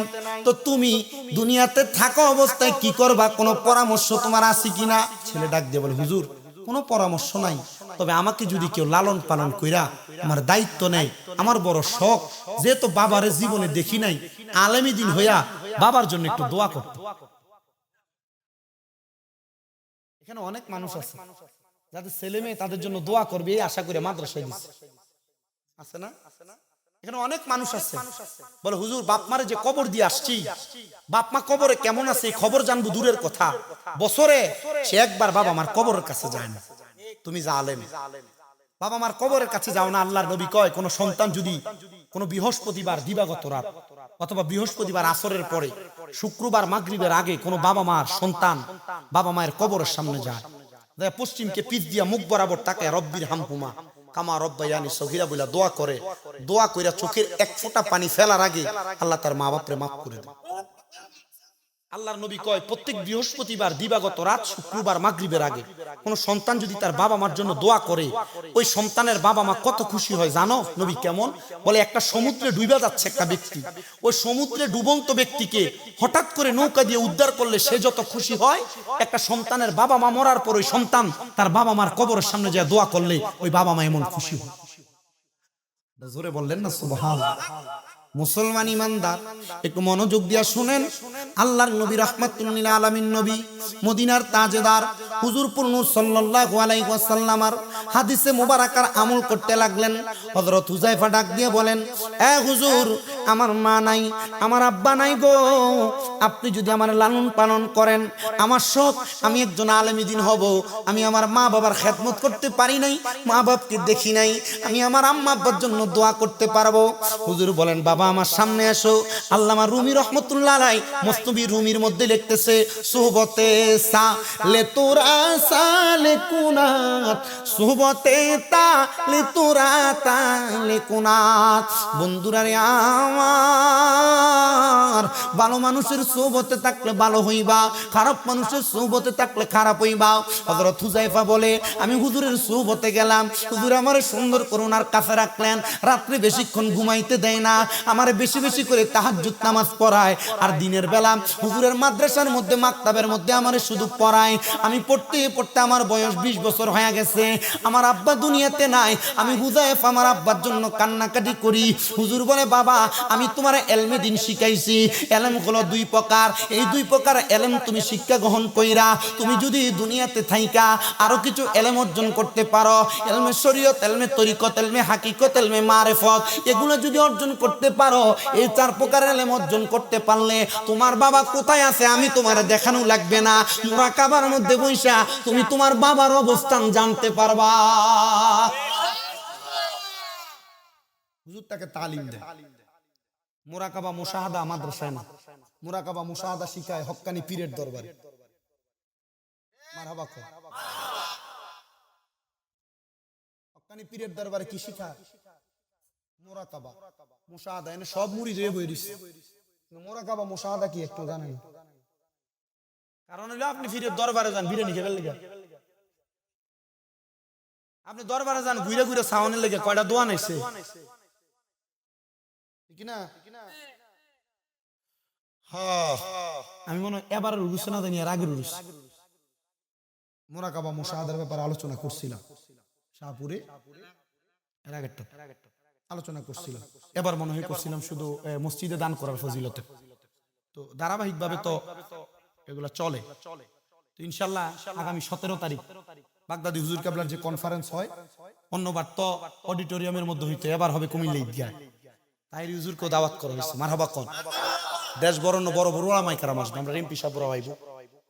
তো তুমি দুনিয়াতে থাকা অবস্থায় কি করবা? কোনো পরামর্শ তোমার আছে কিনা? ছেলে ডাক দিয়ে বলে, হুজুর কোনো পরামর্শ নাই, তবে আমাকে যদি কেউ লালন পালন কইরা আমার দায়িত্ব নেয়, আমার বড় শখ, যেহেতু বাবারে জীবনে দেখি নাই, আলেমী দিন হইয়া বাবার জন্য একটু দোয়া করতে। এখানে অনেক মানুষ আছে যাদের ছেলে মেয়ে তাদের জন্য দোয়া করবে এই আশা করে মাদ্রাসায় দিচ্ছে, আছে না? এখানে অনেক মানুষ আছে বলে, হুজুর বাপ মারে যে কবর দিয়ে আসছি, বাপ মা কবরে কেমন আছে এই খবর জানবো দূরের কথা, বছরে সে একবার বাবা মার কবরের কাছে যায় না। তুমি যা আলেম, বাবা মার কবরের কাছে যাও না। আল্লাহর নবী কয়, কোন সন্তান যদি কোন বৃহস্পতিবার দিবাগত রাত অথবা বৃহস্পতিবার আসরের পরে শুক্রবার মাগরিবের আগে কোন বাবা মার সন্তান বাবা মায়ের কবরের সামনে যায়, পশ্চিমকে পিঠ দিয়া মুখ বরাবর তাকে রব্বির হামহুমা কামা রব্বায়ানি সগীরা বলে দোয়া করে, দোয়া কইরা চোখের এক ফোঁটা পানি ফেলার আগে আল্লাহ তার মা বাপরে মাফ করে দেয়। আল্লাহর নবী কয়, প্রত্যেক বৃহস্পতিবার দিবাগত রাত শুক্রবার মাগরিবের আগে কোন সন্তান যদি তার বাবা মার জন্য দোয়া করে, ওই সন্তানের বাবা মা কত খুশি হয় জানো? নবী কেমন বলে, একটা সমুদ্রে ডুবে যাচ্ছে একটা ব্যক্তি, ওই সমুদ্রে ডুবন্ত ব্যক্তিকে হঠাৎ করে নৌকা দিয়ে উদ্ধার করলে সে যত খুশি হয়, একটা সন্তানের বাবা মা মরার পর ওই সন্তান তার বাবা মার কবরের সামনে যায় দোয়া করলে ওই বাবা মা এমন খুশি হয়। জোরে বললেন না সুবহানাল্লাহ। মুসলমান ইমানদার একটু মনোযোগ দিয়া শুনেন, আল্লাহর নবী রাহমাতুল লিল আলামিন নবী মদিনার তাজেদার হুজুর পূর্ণ সাল্লাল্লাহু আলাইহি ওয়াসাল্লামের হাদিসে মুবারাকার আমল করতে লাগলেন। হযরত হুযায়ফা ডাক দিয়ে বলেন, এ হুজুর, আমার মা নাই, আমার আব্বা নাই গো, আপনি যদি আমার লালন পালন করেন, আমার শখ আমি একজন আলেমী দ্বীন হব, আমি আমার মা বাবার খেদমত করতে পারি নাই, মা বাপকে দেখি নাই, আমি আমার আম্মা আব্বার জন্য দোয়া করতে পারবো। হুজুর বলেন, বাবা আমার সামনে এসো। আল্লামা রুমি রহমতুল্লাহ আলাইহি মুস্তাবি রুমির মধ্যে লিখতেছে, সুহবতে সা লে তোরা সালে কুনাত, সুহবতে তা লে তোরা তা লে কুনাত। বন্ধুরা রে আমার, ভালো মানুষের সুহবতে থাকলে ভালো হইবা, খারাপ মানুষের সুহবতে থাকলে খারাপ হইবা। হযরত হুযায়ফা বলে, আমি হুজুরের সুহবতে গেলাম, হুজুর আমারে সুন্দর করুণার কাছে রাখলেন, রাত্রে বেশিক্ষণ ঘুমাইতে দেয় না, আমারে বেশি বেশি করে তাহাজ্জুদ নামাজ পড়ায়, আর দিনের বেলা হুজুরের মাদ্রাসার মধ্যে মাকতাবের মধ্যে আমারে শুধু পড়ায়। আমি পড়তে পড়তে আমার বয়স 20 বছর হয়ে গেছে, আমার আব্বা দুনিয়াতে নাই, আমি হুযায়ফা আমার আব্বার জন্য কান্নাকাটি করি। হুজুর বলে, বাবা আমি তোমার এলমে দ্বীন শিখাইছি, এলম হলো 2 প্রকার, এই 2 প্রকার এলম তুমি শিক্ষা গ্রহণ কইরা তুমি যদি দুনিয়াতে থাইকা আরো কিছু এলম অর্জন করতে পারো, এলমে শরীয়ত, এলমে তরিকত, এলমে হাকিকত, এলমে মারিফত, এগুলো যদি অর্জন করতে পারো, এই 4 প্রকার এলম অর্জন করতে পারলে তোমার বাবা কোথায় আছে আমি তোমার দেখানো লাগবে না, মুরাকাবার মধ্যে বইসা তুমি তোমার বাবার অবস্থান জানতে পারবা। হুজুর তাকে তালিম দেয়, মুরাকাবা মুশাহাদা মাদ্রাসায় না, মুরাকাবা মুশাহাদা শিখায় হক্কানি পীরের দরবারে। মারহাবা কর। হক্কানি পীরের দরবারে কি শিখায়? মুরাকাবা মুশাহাদা। এনে সব মুড়ি রে বই দিছে, মুরাকাবা মুশাহাদা কি একটু জানেন? কারণ হলো আপনি পীরের দরবারে যান বিরিয়ানি খেবার লেগে, আপনি দরবারে যান ঘুরে ঘুরে সাওনের লেগে কয়টা দোয়া নাইছে ঠিক না? আমি মনে হয় এবার রুস না জানি আর আগের রুস মুরাকাবা মুশাহাদার ব্যাপারে আলোচনা করছিলাম শাহপুরে, এর আগেরটা আলোচনা করছিলাম। এবার মনে হয় করছিলাম শুধু মসজিদে দান করার ফজিলতে। তো ধারাবাহিকভাবে তো এগুলা চলে। তো ইনশাল্লাহ আগামী 17 তারিখ বাগদাদি হুজুর কেবলার যে কনফারেন্স হয়, অন্যবার তো অডিটোরিয়ামের মধ্যে হইতো, এবার হবে কুমিল্লা ঈদগাহ। তাই হুজুরকে দাওয়াত করা হয়েছে। মারহাবা কোন। দেশ বরণ্য বড় বড় ওলামায়ে কেরাম আসবে, আমরা এমপি সাহেবরা আইব,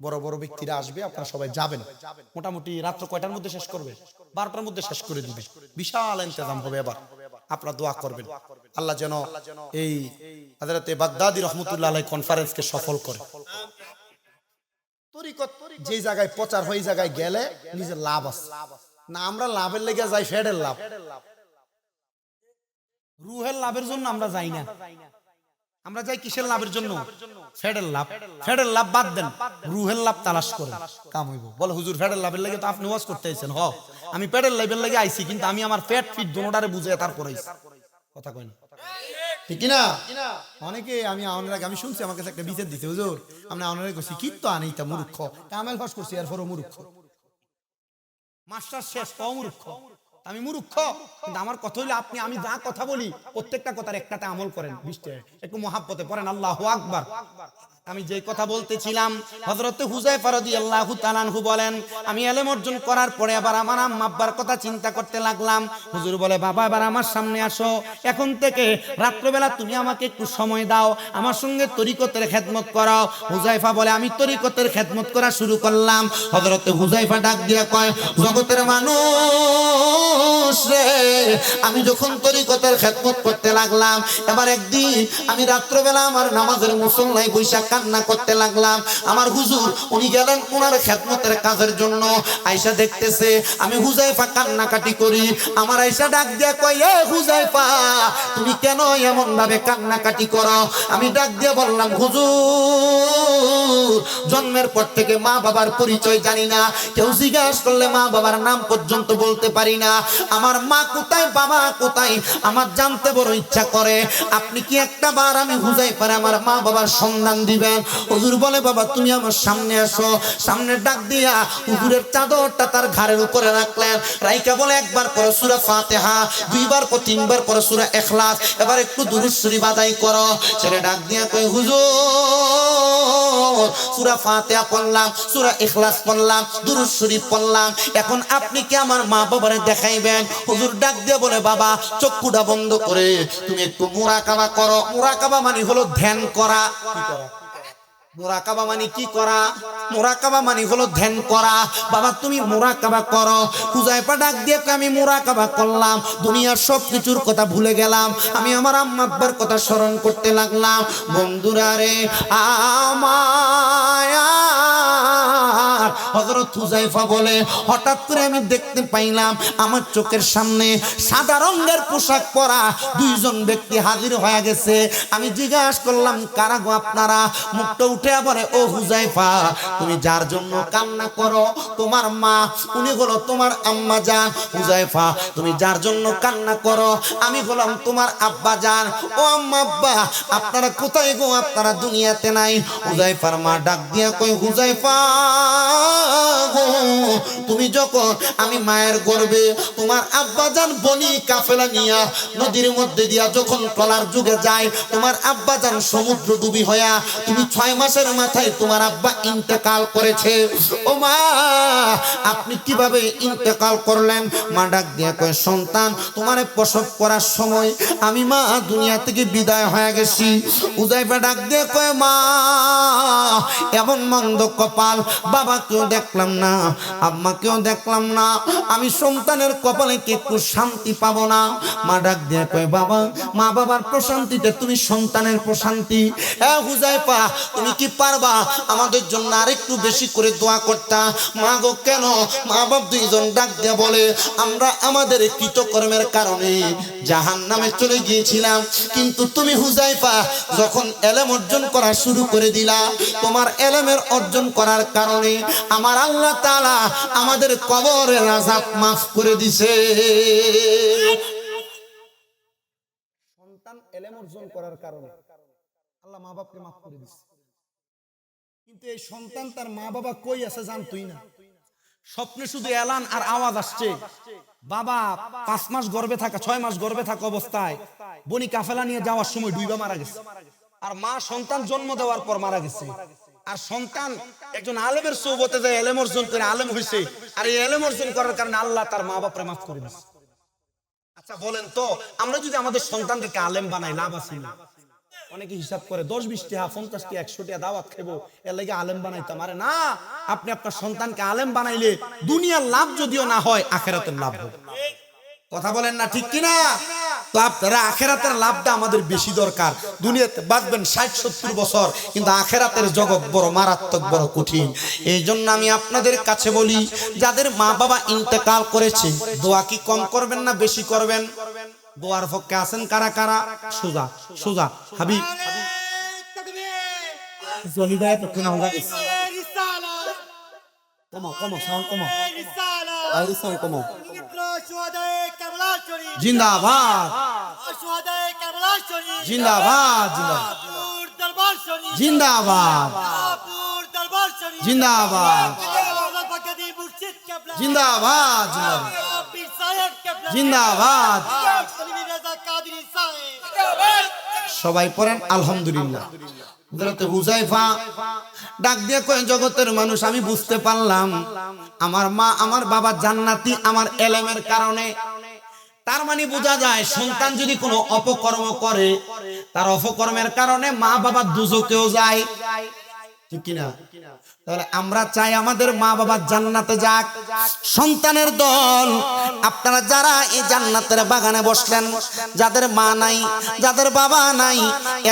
বড় বড় ব্যক্তিরা আসবে, আপনারা সবাই যাবেন। মোটামুটি রাত্র কয়টার মধ্যে শেষ করবে? 12টার মধ্যে শেষ করে দিবে। বিশাল ইন্তজাম হবে এবার, আপনারা দোয়া করবেন আল্লাহ যেন এই হযরতে বাগদাদি রহমাতুল্লাহ আলাইহি কনফারেন্সকে সফল করে। তরিকত যে জায়গায় প্রচার হয়, জায়গায় গেলে নিজের লাভ আছে না, আমরা লাভের লেগে যাই, ফেডের লাভ, রুহের লাভের জন্য আমরা যাই না। আমরা যাই কিসের লাভের জন্য? ফেডের লাভ। ফেডের লাভ বাদ দেন, রুহের লাভ তালাশ করেন, কাম হইব। বলে হুজুর ফেডের লাভের লেগে তো আপনি ওয়াজ করতে আইছেন। হ, আমি পেটের লাভের লেগে আইছি, কিন্তু আমি আমার পেট ফিট দোনোটারে বুঝে তারপর আইছি। কথা কই না ঠিক না? অনেকে আমি আওনের আগে আমি শুনছি আমার কাছে একটা বিচার দিতে, হুজুর আমরা আওনের কইছি কি তো আনিতা মূর্খ, কামেল হস করছি এরপরও মূর্খ, মাস্টার শেষ পাও মূর্খ। আমি মূর্খ, কিন্তু আমার কথা হইলে আপনি আমি যা কথা বলি প্রত্যেকটা কথার একটাতে আমল করেন। 20টা একটু মহাব্বতে পড়েন আল্লাহু আকবার। আমি যে কথা বলতেছিলাম, হযরত হুযায়ফা রাদিয়াল্লাহু তাআলা আনহু বলেন, আমি ইলম অর্জন করার পরে আবার আমার আম্মা আব্বার কথা চিন্তা করতে লাগলাম। হুজুর বলে, বাবা এবার আমার সামনে আসো, এখন থেকে রাত্রিবেলা তুমি আমাকে একটু সময় দাও, আমার সঙ্গে তরিকতের খেদমত করো। হুযায়ফা বলে, আমি তরিকতের খেদমত করা শুরু করলাম। হযরত হুযায়ফা ডাক দিয়ে কয়, জগতের মানুষ রে, আমি যখন তরিকতের খেদমত করতে লাগলাম, এবার একদিন আমি রাত্রিবেলা আমার নামাজের মুসল্লায় বৈশাখ কান্না করতে লাগলাম। আমার হুজুর উনি গেলেন ওনার খেদমতের কাজের জন্য, আয়েশা দেখতেছে আমি হুযায়ফা কান্নাকাটি করি। আমার আয়েশা ডাক দিয়া কয়, এ হুযায়ফা তুমি কেন এমন ভাবে কান্নাকাটি করো? আমি ডাক দিয়া বললাম, হুজুর জন্মের পর থেকে মা বাবার পরিচয় জানি না, কেউ জিজ্ঞাসা করলে মা বাবার নাম পর্যন্ত বলতে পারি না। আমার মা কোথায় বাবা কোথায় আমার জানতে বড় ইচ্ছা করে। আপনি কি একটা বার আমি হুযায়ফার আমার মা বাবার সন্ধান দিবেন? হুজুর বলে, বাবা তুমি আমার সামনে আসো। সামনে ডাক দিয়া হুজুরের চাদরটা তার ঘাড়ের উপরে রাখলেন, রাইকা বলে, একবার পড়ো সূরা ফাতিহা, দুইবার পড়ো, তিনবার পড়ো সূরা ইখলাস, এবার একটু দুরূদ শরীফ আদায় করো। ছেলে ডাক দিয়া কই, হুজুর সূরা ফাতিহা পড়লাম, সূরা ইখলাস পড়লাম, দুরূদ শরীফ পড়লাম, এখন আপনি কি আমার মা বাবারে দেখাইবেন? হুজুর ডাক দিয়া বলে, বাবা চক্ষুটা বন্ধ করে তুমি একটু মুরাকাবা করো। মুরাকাবা মানে হলো ধ্যান করা। কি করা? মুরাকাবা মানে কি করা? মুরাকাবা মানে হলো ধ্যান করা। বাবা তুমি মুরাকাবা করো। হুযায়ফা ডাক দিয়ে আমি মুরাকাবা করলাম, দুনিয়ার সব কিছুর কথা ভুলে গেলাম, আমি আমার আম্মা আব্বার কথা স্মরণ করতে লাগলাম। বন্ধুরা রে আমার, হযরত হুযায়ফা বলে, হঠাৎ করে আমি দেখতে পাইলাম আমার চোখের সামনে সাদা রঙের পোশাক পরা দুইজন ব্যক্তি হাজির হয়ে গেছে। আমি জিজ্ঞাসা করলাম, কারা গো আপনারা? মুখটা উঠে বলে, ও হুযায়ফা তুমি যার জন্য কান্না করো তোমার মা, উনি হলো তোমার আম্মা জান। হুযায়ফা তুমি যার জন্য কান্না করো আমি হলাম তোমার আব্বা জান। ও আম্মা আব্বা আপনারা কোথায় গো? আপনারা দুনিয়াতে নাই। হুযায়ফার মা ডাক দিয়া কই, হুযায়ফা তুমি যখন আমি মায়ের গর্ভে তোমার আব্বা জান বনি কাফেলা নিয়া নদীর মধ্যে দিয়া যখন ট্রলার যুগে যায়, তোমার আব্বা জান সমুদ্র ডুবি হইয়া তুমি 6 মাসের মাথায় তোমার আব্বা ইন্তেকাল করেছে। ও মা আপনি কিভাবে ইন্তেকাল করলেন? মা ডাক দিয়া কয়, সন্তান তোমারে প্রসব করার সময় আমি মা দুনিয়া থেকে বিদায় হয়ে গেছি। হুযায়ফা ডাক দিয়ে কয়, মা এমন মন্দ কপাল, বাবাকেও দেখলাম না, আম্মাকেও দেখলাম না, আমি সন্তানের কপালে কি একটু শান্তি পাবো না? মা ডাক দিয়ে কয়, বাবা, মা বাবার প্রশান্তিতে তুমি সন্তানের প্রশান্তি। হুজাইফা, তুমি কি পারবা আমাদের জন্য আরেকটু বেশি করে দোয়া করতা? মা গো, কেন? মা বাপ দুইজন ডাক দিয়ে বলে, আমরা আমাদের কৃতকর্মের কারণে জাহান্নামে চলে গিয়েছিলাম, কিন্তু তুমি হুজাইফা যখন এলেম অর্জন করা শুরু করে দিলা, তোমার এলেমের অর্জন করার কারণে আমার আল্লাহ তাআলা আমাদের কবরের আযাব মাফ করে দিছে। সন্তান এলেম অর্জন করার কারণে আল্লাহ মা বাপকে মাফ করে দিছে, কিন্তু এই সন্তান তার মা বাবা কই আছে জানতোই না। স্বপ্নে শুধু এলান আর আওয়াজ আসছে, বাবা 5 মাস গর্ভে থাকা, 6 মাস গর্ভে থাকা অবস্থায় বনি কাফেলা নিয়ে যাওয়ার সময় ডুইবা মারা গেছে, আর মা সন্তান জন্ম দেওয়ার পর মারা গেছে। আর সন্তান একজন আলেমের সোহবতে যায় এলেম অর্জন করে আলেম হইছে, আর এই এলেম অর্জন করার কারণে আল্লাহ তার মা বাপরে মাফ করে দিয়েছে। আচ্ছা বলেন তো, আমরা যদি আমাদের সন্তানদেরকে আলেম বানাই, লাভ আছে না? অনেকে হিসাব করে 10-20 টাকা 50 টাকা 100 টাকা দাওয়াত খাবো, এর লাগি আলেম বানাইতাম। আরে না, আপনি আপনার সন্তানকে আলেম বানাইলে দুনিয়ার লাভ যদিও না হয়, আখিরাতের লাভ হবে। কথা বলেন না, ঠিক কিনা? তো আপনারা আখিরাতের লাভটা আমাদের বেশি দরকার। দুনিয়াতে বাঁচবেন 60-70 বছর, কিন্তু আখিরাতের জগৎ বড় মারাত্মক, বড় কঠিন। এই জন্য আমি আপনাদের কাছে বলি, যাদের মা বাবা ইন্তেকাল করেছে, দোয়া কি কম করবেন না বেশি করবেন? দোয়ার পক্ষে আছেন কারা কারা? সোজা সোজা হাবিব জলিদায় তো কিনা হোগা। কমো কমো সাউন্ড কমো, আরে সাউন্ড কমো। জিন্দাবাদ জিন্দাবাদ জিন্দাবাদ জিন্দাবাদ জিন্দাবাদ জিন্দাবাদ। সবাই পড়েন আলহামদুলিল্লাহ। হযরত হুযায়ফা ডাক দিয়ে কয়, জগতের মানুষ, আমি বুঝতে পারলাম আমার মা আমার বাবা জান্নাতি আমার এলেমের কারণে। তার মানে বোঝা যায়, সন্তান যদি কোনো অপকর্ম করে, তার অপকর্মের কারণে মা বাবা দুজকেও যায়, ঠিক কিনা? তাহলে আমরা চাই আমাদের মা বাবা জান্নাতে যাক। সন্তানের দল, আপনারা যারা এই জান্নাতের বাগানে বসলেন, যাদের মা নাই, যাদের বাবা নাই,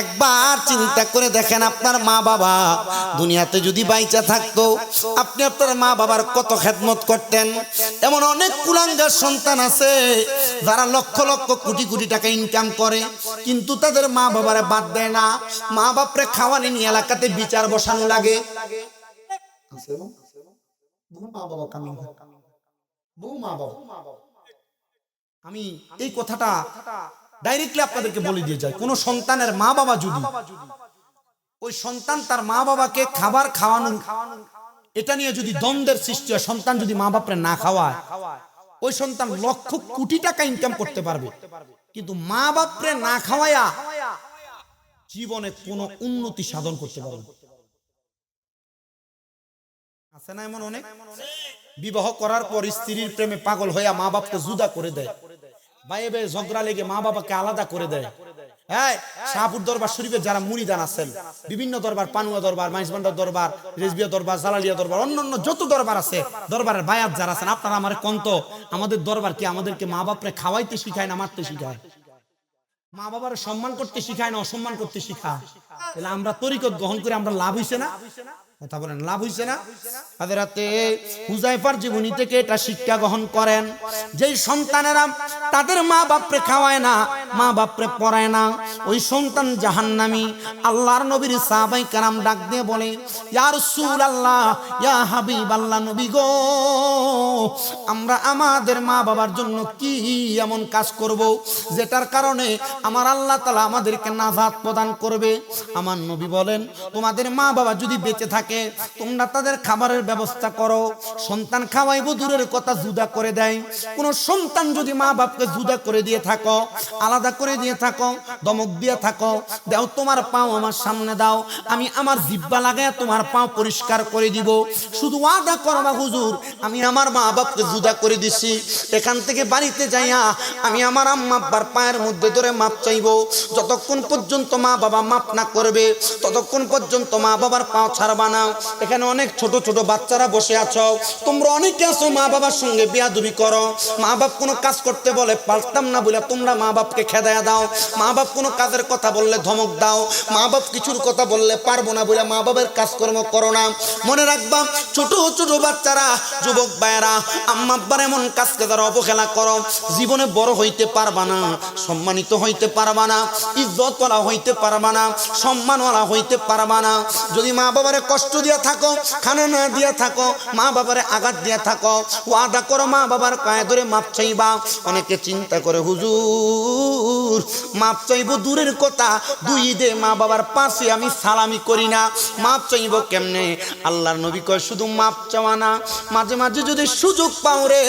একবার চিন্তা করে দেখেন, আপনার মা বাবা দুনিয়াতে যদি বাইচা থাকতো, আপনি আপনার মা বাবার কত খেদমত করতেন। এমন অনেক কুলাঙ্গার সন্তান আছে যারা লক্ষ লক্ষ কোটি কোটি টাকা ইনকাম করে, কিন্তু তাদের মা বাবারে বাদ দেয় না। মা বাপরে খাওয়ানি নিয়ে এলাকাতে বিচার বসানো লাগে। আমি এই কথাটা ডাইরেক্টলি আপনাদেরকে বলে দিয়ে যাই, কোন সন্তানের মা বাবা যদি ওই সন্তান তার মা বাবাকে খাবার খাওয়ানো, এটা নিয়ে যদি দ্বন্দ্বের সৃষ্টি হয়, সন্তান যদি মা বাপরে না খাওয়ায়, ওই সন্তান লক্ষ কোটি টাকা ইনকাম করতে পারবে, কিন্তু মা বাপরে না খাওয়ায়া জীবনে কোনো উন্নতি সাধন করতে পারবে। আছে না এমন অনেক? বিবাহ করার পর স্ত্রীর প্রেমে পাগল হইয়া মা বাপকে জুদা করে দেয়, ভাইয়ে ভাইয়ে ঝগড়া লেগে মা বাবাকে আলাদা করে দেয়। হ্যাঁ, শাহপুর দরবার শরীফে যারা মুরিদান আছেন, বিভিন্ন দরবার, পানুয়া দরবার, মাইজবান্ডার দরবার, রেজবিয়া দরবার, জালালিয়া দরবার, অন্যান্য যত দরবার আছে, দরবারের বায়াত যারা আছেন, আপনারা আমার কন্ত, আমাদের দরবার কি আমাদেরকে মা বাপরে খাওয়াইতে শিখায় না মারতে শিখায়? মা বাবার সম্মান করতে শিখায় না অসম্মান করতে শিখায়? তাহলে আমরা তরিকত গ্রহণ করে আমরা লাভ হইছে না? কথা বলেন, লাভ হইছে না? হযরতে হুযায়ফার জীবনী থেকে এটা শিক্ষা গ্রহণ করেন, যেই সন্তানেরা তাদের মা বাপরে খাওয়ায় না, মা বাপরে পড়ায় না, ওই সন্তান জাহান্নামী। আল্লাহর নবীর সাহাবায়ে কেরাম ডাক দিয়ে বলে, ইয়া রাসূলুল্লাহ, ইয়া হাবিবাল্লাহ, নবী গো, আমরা আমাদের মা বাবার জন্য কি এমন কাজ করব যেটার কারণে আমার আল্লাহ তাআলা আমাদেরকে নাজাত প্রদান করবে? আমার নবী বলেন, তোমাদের মা বাবা যদি বেঁচে থাকে, তোমরা তাদের খাবারের ব্যবস্থা করো। সন্তান খাওয়াইবো দূরের কথা, জুদা করে দেয়। কোন সন্তান যদি মা বাপকে জুদা করে দিয়ে থাকো, আলাদা করে দিয়ে থাকো, দমক দিয়ে থাকো, দাও তোমার পাও আমার সামনে দাও, আমি আমার জিহ্বা লাগায় তোমার পাও পরিষ্কার করে দিব। শুধু ওয়াদা করবা, হুজুর আমি আমার মা বাপকে জুদা করে দিছি, এখান থেকে বাড়িতে যাইয়া আমি আমার আম্মা আব্বার পায়ের মধ্যে ধরে মাপ চাইবো। যতক্ষণ পর্যন্ত মা বাবা মাপ না করবে ততক্ষণ পর্যন্ত মা বাবার পাও ছাড়বা না। এখানে অনেক ছোট ছোট বাচ্চারা বসে আছো, তোমরা অনেকে আছো মা বাবার সঙ্গে বিয়াদবি করো। মা বাপ কোনো কাজ করতে বলে পারতাম না বলে তোমরা মা বাপকে খেদায়া দাও। মা বাপ কোনো কাজের কথা বললে ধমক দাও। মা বাপ কিছুর কথা বললে পারবো না বলে মা বাবার কাজকর্ম করো না। মনে রাখবা ছোট ছোট বাচ্চারা, যুবক ভাইয়েরা, আম্মা আব্বার এমন কাজকে যারা অবহেলা করো, জীবনে বড় হইতে পারবা না, সম্মানিত হইতে পারবা না, ইজ্জতওয়ালা হইতে পারবা না, সম্মানওয়ালা হইতে পারবা না। যদি মা বাবারে কষ্ট দিয়া থাকো, খানা না দিয়া থাকো, মা বাবারে আঘাত দিয়া থাকো, ওয়াদা করো মা বাবার পায়ে ধরে মাপ চাইবা। অনেকে চিন্তা করে হুজুর মাপ চাইবো দূরের কথা, দুই ঈদে মা বাবার পাশে আমি সালামি করি না, মাপ চাইবো কেমনে? আল্লাহর নবী কয় শুধু মাপ চাওয়া না, মাঝে মাঝে যদি সুযোগ পাও রে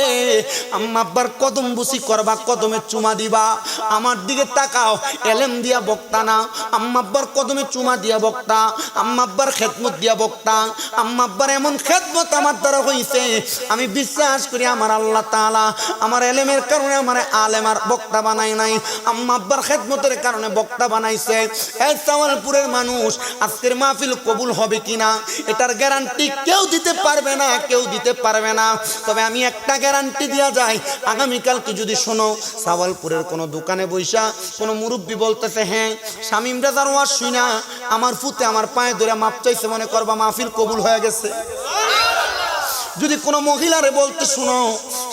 আম্মা আব্বার কদম বুসি করবা, কদমে চুমা দিবা। আমার দিকে তাকাও, এলেম দিয়া বক্তা না, আম্মা আব্বার কদমে চুমা দিয়া বক্তা, আম্মা আব্বার খেদমত দিয়া বক্তা। আম্মা আব্বার এমন খেদমত আমার দ্বারা হইছে, আমি বিশ্বাস করি আমার আল্লাহ তাআলা আমার এলেমের কারণে আমার আলেম আর বক্তা বানাই নাই, আম্মা আব্বার খেদমতের কারণে বক্তা বানাইছে। এই সাওয়ালপুরের মানুষ আজকের মাহফিল কবুল হবে কিনা এটার গ্যারান্টি কেউ দিতে পারবে না, কেউ দিতে পারবে না। তবে আমি একটা গ্যারান্টি দেওয়া যায়, আগামীকালকে যদি শোনো সাওয়ালপুরের কোনো দোকানে বইসা কোনো মুরব্বী বলতেছে হ্যাঁ শামীম রাজার ওয়াজ শুনা আমার ফুতে আমার পায়ে ধরে মাপ চাইছে, মনে করবা মাহফিল কবুল হয়ে গেছে। যদি কোনো মহিলারে বলতে শুনো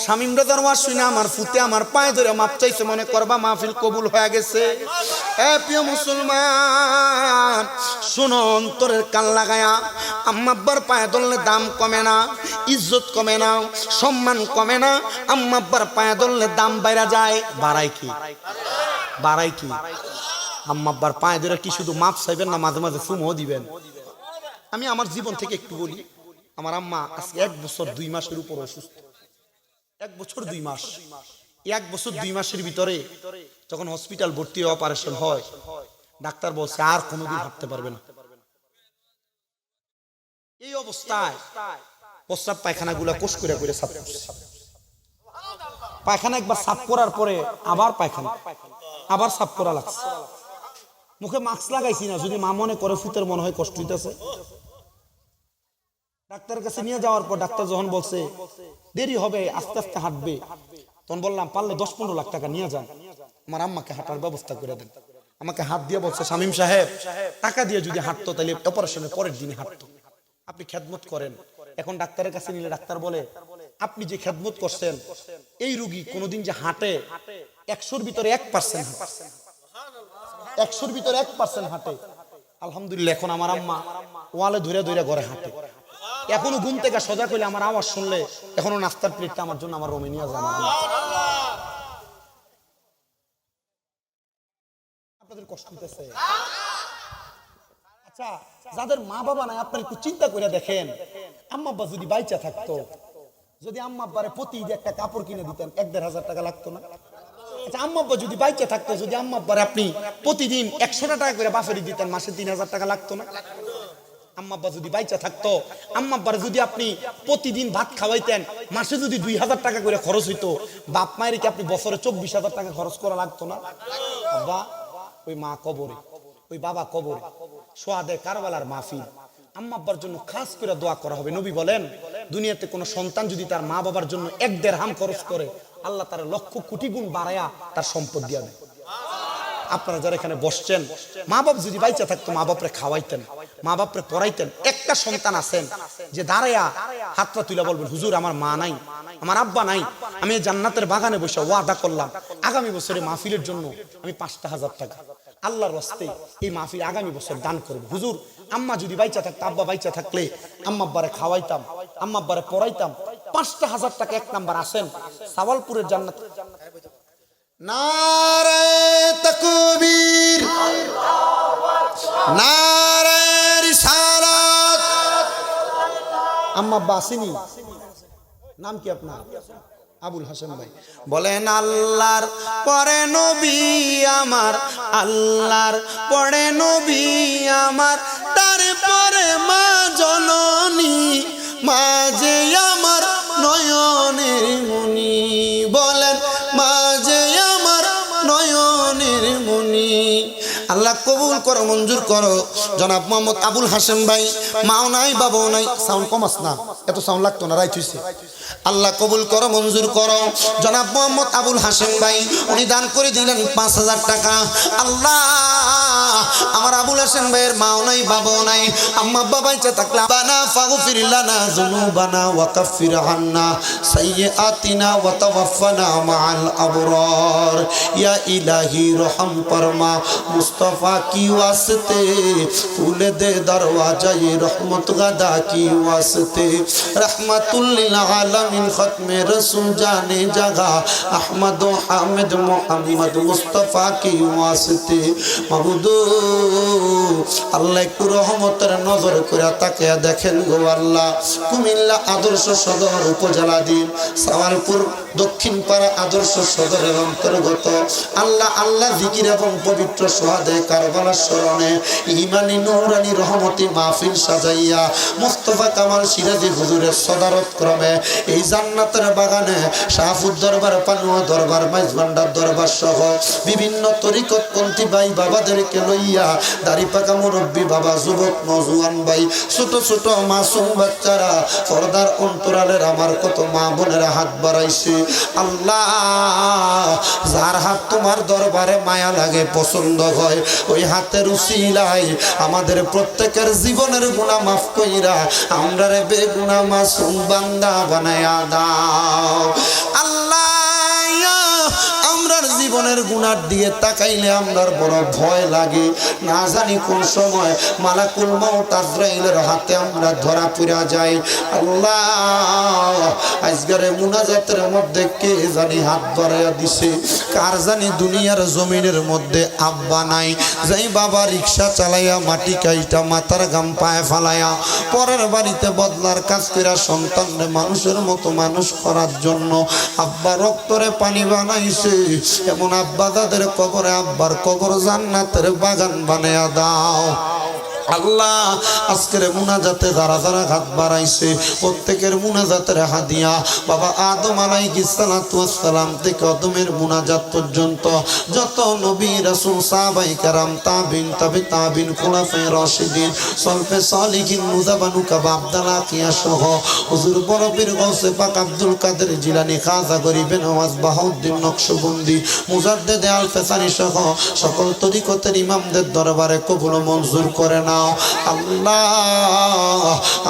শামীম রাজার ওয়াজ শুনে আমার ফুতে আমার পায়ে ধরে মাপ চাইছে, মনে করবা মাহফিল কবুল হয়ে গেছে। এ প্রিয় মুসলমান শুনো, অন্তরের কান লাগায়া, আম্মা আব্বার পায়ে ধরলে দাম কমে না, ইজ্জত কমে না, সম্মান কমে না। আম্মা আব্বার পায়ে ধরলে দাম বাইরা যায়, বাড়ায় কি? বাড়ায় কি? আম্মা আব্বার পায়ে ধরে কি শুধু মাপ চাইবেন না, মাঝে মাঝে চুমও দিবেন? আমি আমার জীবন থেকে একটু বলি, আমার আম্মা আজকে 1 বছর 2 মাসের উপর অসুস্থ। 1 বছর 2 মাস, 1 বছর 2 মাসের ভিতরে যখন হসপিটাল ভর্তি অপারেশন হয়, ডাক্তার বলছে আর কোনোদিন হাঁটতে পারবে না। এই অবস্থায় প্রস্রাব পায়খানা গুলা কোষ করে করে সাফ করছে। পায়খানা একবার সাফ করার পরে আবার পায়খানা, আবার সাফ করা লাগছে। মুখে মাস্ক লাগাইছি না, যদি মা মনে করে ফুতের মনে হয় কষ্ট হইতেছে। ডাক্তারের কাছে নিয়ে যাওয়ার পর ডাক্তার যখন বলছে দেরি হবে, আস্তে আস্তে হাঁটবে, তখন বললাম পারলে 10-15 লাখ টাকা নিয়ে যান, আমার আম্মাকে হাঁটার ব্যবস্থা করে দেন। আমাকে হাত দিয়ে বলছে শামীম সাহেব টাকা দিয়ে যদি হাঁটতো তাহলে অপারেশনের পরের দিনে হাঁটতো, আপনি খেদমত করেন। এখন ডাক্তারের কাছে নিলে ডাক্তার বলে আপনি যে খেদমত করছেন এই রোগী কোনোদিন যে হাঁটে 100-র ভিতরে 1% হাঁটে, 100-র ভিতরে 1% হাঁটে। আলহামদুলিল্লাহ এখন আমার আম্মা ওয়ালে ধরে ধরে ঘরে হাঁটে। এখনো ঘুম থেকে সজাগ হইলে আমার আওয়াজ শুনলে এখনো নাস্তার প্লেটটা আমার জন্য আমার রুমে নিয়ে যাবে। আপনাদের কষ্ট হইতেছে? আচ্ছা যাদের মা বাবা নাই আপনারা একটু চিন্তা করে দেখেন, আম্মা আব্বা যদি বাইচা থাকতো, যদি আম্মা আব্বারে প্রতি ঈদে একটা কাপড় কিনে দিতেন 1-1.5 হাজার টাকা লাগতো না? আচ্ছা আম্মা আব্বা যদি বাইচা থাকতো, যদি আম্মা আব্বারে আপনি প্রতিদিন 100 টাকা করে বাফেরি দিতেন, মাসে 3,000 টাকা লাগতো না? আম্মা আব্বা যদি বাইচা থাকতো, আম্মা আব্বার যদি আপনি প্রতিদিন ভাত খাওয়াইতেন, মাসে যদি 2,000 টাকা করে খরচ হইতো, বাপ মায়ের কি আপনি বছরে 24,000 টাকা খরচ করা লাগতো না? আব্বা ওই মা কবরে, ওই বাবা কবরে, সোহাদে কারবালার মাহফিল, আম্মা আব্বার জন্য খাস করে দোয়া করা হবে। নবী বলেন দুনিয়াতে কোনো সন্তান যদি তার মা বাবার জন্য 1 দিরহাম খরচ করে, আল্লাহ তার লক্ষ কোটি গুণ বাড়ায়া তার সম্পদ দিয়া দেয়। আপনারা যারা এখানে বসছেন, মা বাপ যদি বাইচা থাকতো মা বাপরে খাওয়াইতেন, মা বাপরে পড়াইতেন। একটা সন্তান আছেন যে দাঁড়ায়া হাতটা তুলে বলবেন হুজুর আমার মা নাই, আমার আব্বা নাই, আমি জান্নাতের বাগানে বসে ওয়াদা করলাম আগামী বছরে মাহফিলের জন্য আমি 5,000 টাকা আল্লাহর রাস্তায় এই মাহফিল আগামী বছর দান করব। হুজুর আম্মা যদি বাইচা থাকতো, আব্বা বাইচা থাকলে আম্মা আব্বারে খাওয়াইতাম, আম্মা আব্বারে পড়াইতাম। 5,000 টাকা 1 নাম্বার আছেন সাওয়ালপুরের জান্নাত। নারে তাকবীর, নারে রিসালাত। আম্মা আব্বা আসেনি? নাম কি আপনার? আবুল হাসান ভাই। বলেন আল্লাহর পরে নবী আমার, আল্লাহর পরে নবী আমার, তারপরে মা জননী, মা যে আমার নয়নের মনি। বলেন মা যে আমার নয়নের মনি। আল্লাহ কবুল করে। করো, মঞ্জুর করো। জনাব মোহাম্মদ আবুল হাশেম ভাই, মাও নাই বাবাও নাই, সাউন্ড কমাস না, এত সাউন্ড লাগতো না, রাইট হইছে। আল্লাহ কবুল করো, মঞ্জুর করো। জনাব মোহাম্মদ আবুল হাশেম ভাই উনি দান করে দিলেন 5,000 টাকা। আল্লাহ আমার আবুল হাশেম ভাইয়ের মাও নাই বাবাও নাই, আম্মা বাবাই চা থাকলে বানা ফাগফির লানা যুনুবানা ওয়া কাফির আন্না সাইয়্যাতিনা ওয়া তাওয়াফানা মাআল আবরার। ইয়া ইলাহি রহম ফরমা, মুস্তাফা কি ওয়াস্তে খুলে দে দরওয়াজায়ে রহমত গাদা কি ওয়াস্তে। রহমাতুল লিল আলামিন খতমে রসুল জানে জাগা, আহমদ ও হামিদ মোহাম্মদ মুস্তাফা কি ওয়াস্তে। মাবুদ আল্লাহ একটু রহমতের নজর করে তাকে দেখেন গো আল্লাহ। কুমিল্লা আদর্শ সদর উপজেলাধীন সাওয়ালপুর দক্ষিণ পাড়া আদর্শ সদরের অন্তর্গত আল্লাহ আল্লাহ জিকির এবং পবিত্র সোহাদে কারবালার স্মরণে ইমানি নূরানি রহমতি মাহফিল সাজাইয়া মুস্তাফা কামাল সিরাজি হুজুরের সদারত ক্রমে এই জান্নাতের বাগানে শাহপুর দরবার, পানুয়া দরবার, মাইজভান্ডার দরবার সহ বিভিন্ন তরিকতপন্থী ভাই বাবাদেরকে লইয়া দাড়ি পাকা মুরব্বী বাবা, যুবক নজওয়ান ভাই, ছোট ছোট মাসুম বাচ্চারা, পর্দার অন্তরালের আমার কত মা বোনেরা হাত বাড়াইছে। আল্লাহ যার হাত তোমার দরবারে মায়া লাগে, পছন্দ হয়, ওই হাতের উসিলায় আমাদের প্রত্যেকের জীবনের গুনাহ মাফ কইরা আমরা রে বেগুনাহ মাসুম বান্দা বানায়া দাও। আল্লাহ আমরার জীবনের গুনার দিয়ে তাকাইলে আমরার বড় ভয় লাগে, না জানি কোন সময় মালাকুল মউত আজরাইলের হাতে আমরা ধরা পড়া যাই। আল্লাহ আজকের মুনাজাতের মধ্যে কে জানি হাত বাড়াইয়া দিছে, কার জানি দুনিয়ার জমিনের মধ্যে আব্বা নাই, যাই বাবা রিক্সা চালাইয়া মাটি কাইটা মাথার গাম পায়ে ফালাইয়া পরের বাড়িতে বদলার কাজ কইরা সন্তানরে মানুষের মতো মানুষ করার জন্য আব্বা রক্তরে পানি বানাইছে। এমন আব্বা দাদের কবরে আব্বার কবর জান্নাতের বাগান বানায়া দাও। আল্লাহ আজকের মুনাজাতে যারা যারা হাত বাড়াইছে প্রত্যেকের মুনাজাতের হাদিয়া বাবা আদম আলাইহিস সালাতু ওয়াস সালাম থেকে আদমের মুনাজাত পর্যন্ত যত নবী রাসূল সাহাবায়ে কেরাম তাবিন তাবে তাবিন খুলাফায়ে রাশিদিন সলফে সালিহিন মুজাবানু কাবা আব্দুল্লাহ কিয়া সহ হুজুর বড় পীর গৌসে পাক আব্দুল কাদের জিলানী, খাজা গরিবে নওয়াজ বাহাউদ্দিন নকশবন্দি, মুজাদ্দেদ আল ফেসানি সহ সকল তরিকতের ইমামদের দরবারে কবুল ও মঞ্জুর করে না। আল্লাহ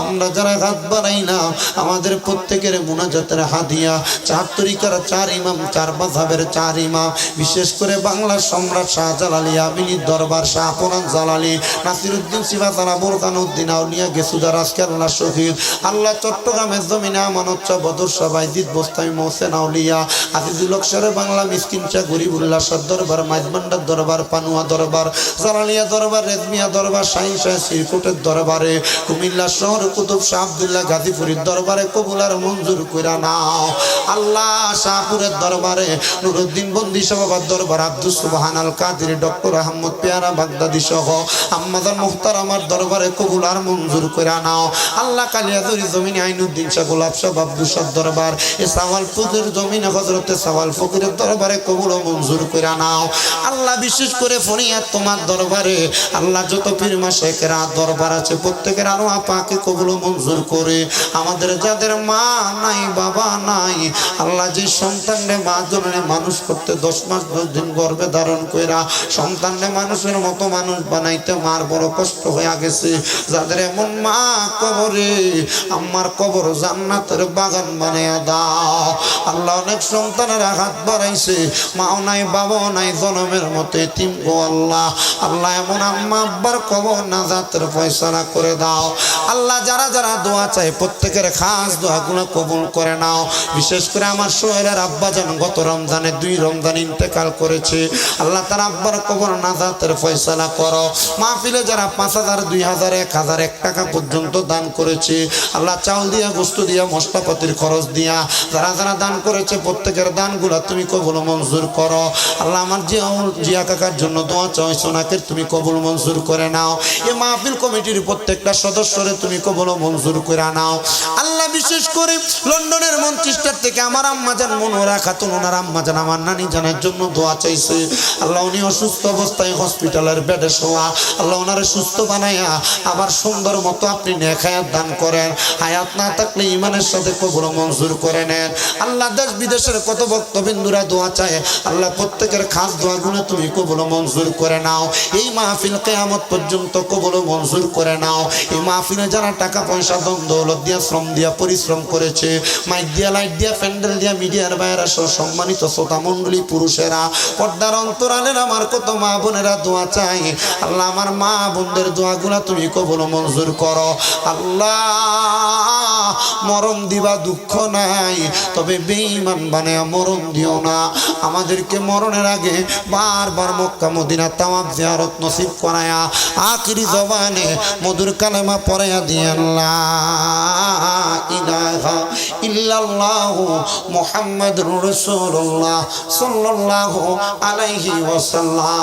আমরা যারা হাত বাড়াই না আমাদের প্রত্যেকের মুনাজাতের হাদিয়া চার তরিকার চার ইমাম, চার মাযহাবের চার ইমাম, বিশেষ করে বাংলার সম্রাট শাহজালালী আমিনীর দরবার শাহ পুরান জালালী নাসিরউদ্দিন সিবাতানা বুরকানউদ্দিন আউলিয়া গেসুদার আজকারুল্লাহ শহীদ আল্লাহ চট্টগ্রামের জমিনে আমানত চা বদর সবাই জিদ বোস্তামি মোহসেন আউলিয়া আজিজুল অক্ষরে বাংলা মিসকিন চা গরিবুল্লাহ শাহ দরবার, মাইজভান্ডার দরবার, পানুয়া দরবার, জালালিয়া দরবার, রেজমিয়া দরবার, শাহী সিরকুটের দরবারে, কুমিল্লা শহর কুতুব শাহ আব্দুল্লাহ গাজীপুরের দরবারে কবুল আর মঞ্জুর কইরা নাও। আল্লাহ শাহপুরের দরবারে নুরুদ্দিন বন্দি বাবার দরবার, আব্দুল সুবহান আল কাদের, ডক্টর আহমদ পেয়ারা বাগদাদি সহ আম্মাদার মুহতারামার দরবারে কবুল আর মঞ্জুর কইরা নাও। আল্লাহ কালিয়াদুরি জমিনে আইনুদ্দিন শাহ গোলাপ শাহ আব্দুল শাহ দরবার, এ সাওয়ালপুরের জমিনে হযরতে সাওয়াল ফকিরের দরবারে কবুল ও মঞ্জুর কইরা নাও। আল্লাহ বিশেষ করে ফরিয়াদ তোমার দরবারে আল্লাহ যত পীর মাশায়েখের দরবার আছে প্রত্যেকের আরো পাকে কবুল ও মঞ্জুর করে। আমাদের যাদের মা নাই বাবা নাই আল্লাহ যে সন্তানরে মা জননে মানুষ করতে 10 মাস 10 দিন গর্ভে ধারণ কইরা সন্তানরে মানুষের মতো মানুষ বানাইতে মার বড় কষ্ট হয়ে গেছে, যাদের এমন মা কবরে আম্মার কবর জান্নাতের বাগান বানায়া দাও। আল্লাহ অনেক সন্তানের হাত বাড়াইছে, মাও নাই বাবাও নাই, জনমের মতো এতিম গো আল্লাহ। আল্লাহ এমন আম্মা আব্বার কবর নাজাতের ফয়সালা করে দাও। আল্লাহ যারা যারা দোয়া চায় প্রত্যেকের খাস দোয়াগুলো কবুল করে নাও। বিশেষ করে আমার সোহেলের আব্বাজান গত রমজানে 2 রমজান ইন্তেকাল করেছে, আল্লাহ তার আব্বার কবর নাজাতের ফয়সালা করো। মাহফিলে যারা 5000 2000 1000 1 টাকা পর্যন্ত দান করেছে আল্লাহ চাউল দিয়া গোশত দিয়া মশলাপাতির খরচ দিয়া যারা যারা দান করেছে প্রত্যেকের দানগুলো তুমি কবুল মঞ্জুর করো। আল্লাহ আমার জিয়া কাকার জন্য দোয়া চাই, সোনাকের তুমি কবুল মঞ্জুর করে নাও। এই মাহফিল কমিটির প্রত্যেকটা সদস্যরে তুমি কবুল মঞ্জুর করে নাও। আল্লাহ বিশেষ করে লন্ডনের মঞ্চেস্টার থেকে আমার আম্মাজান মনোরা খাতুন, ওনার আম্মাজান আমার নানি জানের জন্য দোয়া চাইছে। আল্লাহ উনি অসুস্থ অবস্থায় হসপিটালের বেডে শোয়া, আল্লাহ ওনারে সুস্থ বানাইয়া আবার সুন্দর মতো আপনি নেক হায়াত দান করেন। হায়াত না থাকলে ইমানের সাথে কবুল মঞ্জুর করে নেন। আল্লাহ দেশ বিদেশের কত ভক্তবিন্দুরা দোয়া চায়, আল্লাহ প্রত্যেকের খাস দোয়াগুলো তুমি কবুল মঞ্জুর করে নাও। এই মাহফিল কিয়ামত পর্যন্ত কবুল মঞ্জুর করে নাও। এই মাহফিলে যারা টাকা পয়সা ধন দৌলত দিয়া শ্রম দিয়া পরিশ্রম করেছে, মাইক দিয়া লাইট দিয়া প্যান্ডেল দিয়া মিডিয়ার বাইরা সহ সম্মানিত শ্রোতা মণ্ডলী পুরুষেরা, পর্দার অন্তরালের আমার কত মা বোনেরা দোয়া চাই, আল্লাহ আমার মা বোনদের দোয়াগুলা তুমি কবুল মঞ্জুর করো। আল্লাহ মরণ দিবা দুঃখ নাই, তবে বেঈমান বানায়া মরণ দিও না। আমাদেরকে মরণের আগে বারবার মক্কা মদিনা তাওয়াফ জিয়ারত নসিব করায়া আখিরি জবানে মধুর কালেমা পড়ায়া দিয়ে লা ইলাহা ইল্লাল্লাহু মুহাম্মাদুর রাসূলুল্লাহ সাল্লাল্লাহু আলাইহি ওয়াসাল্লাম।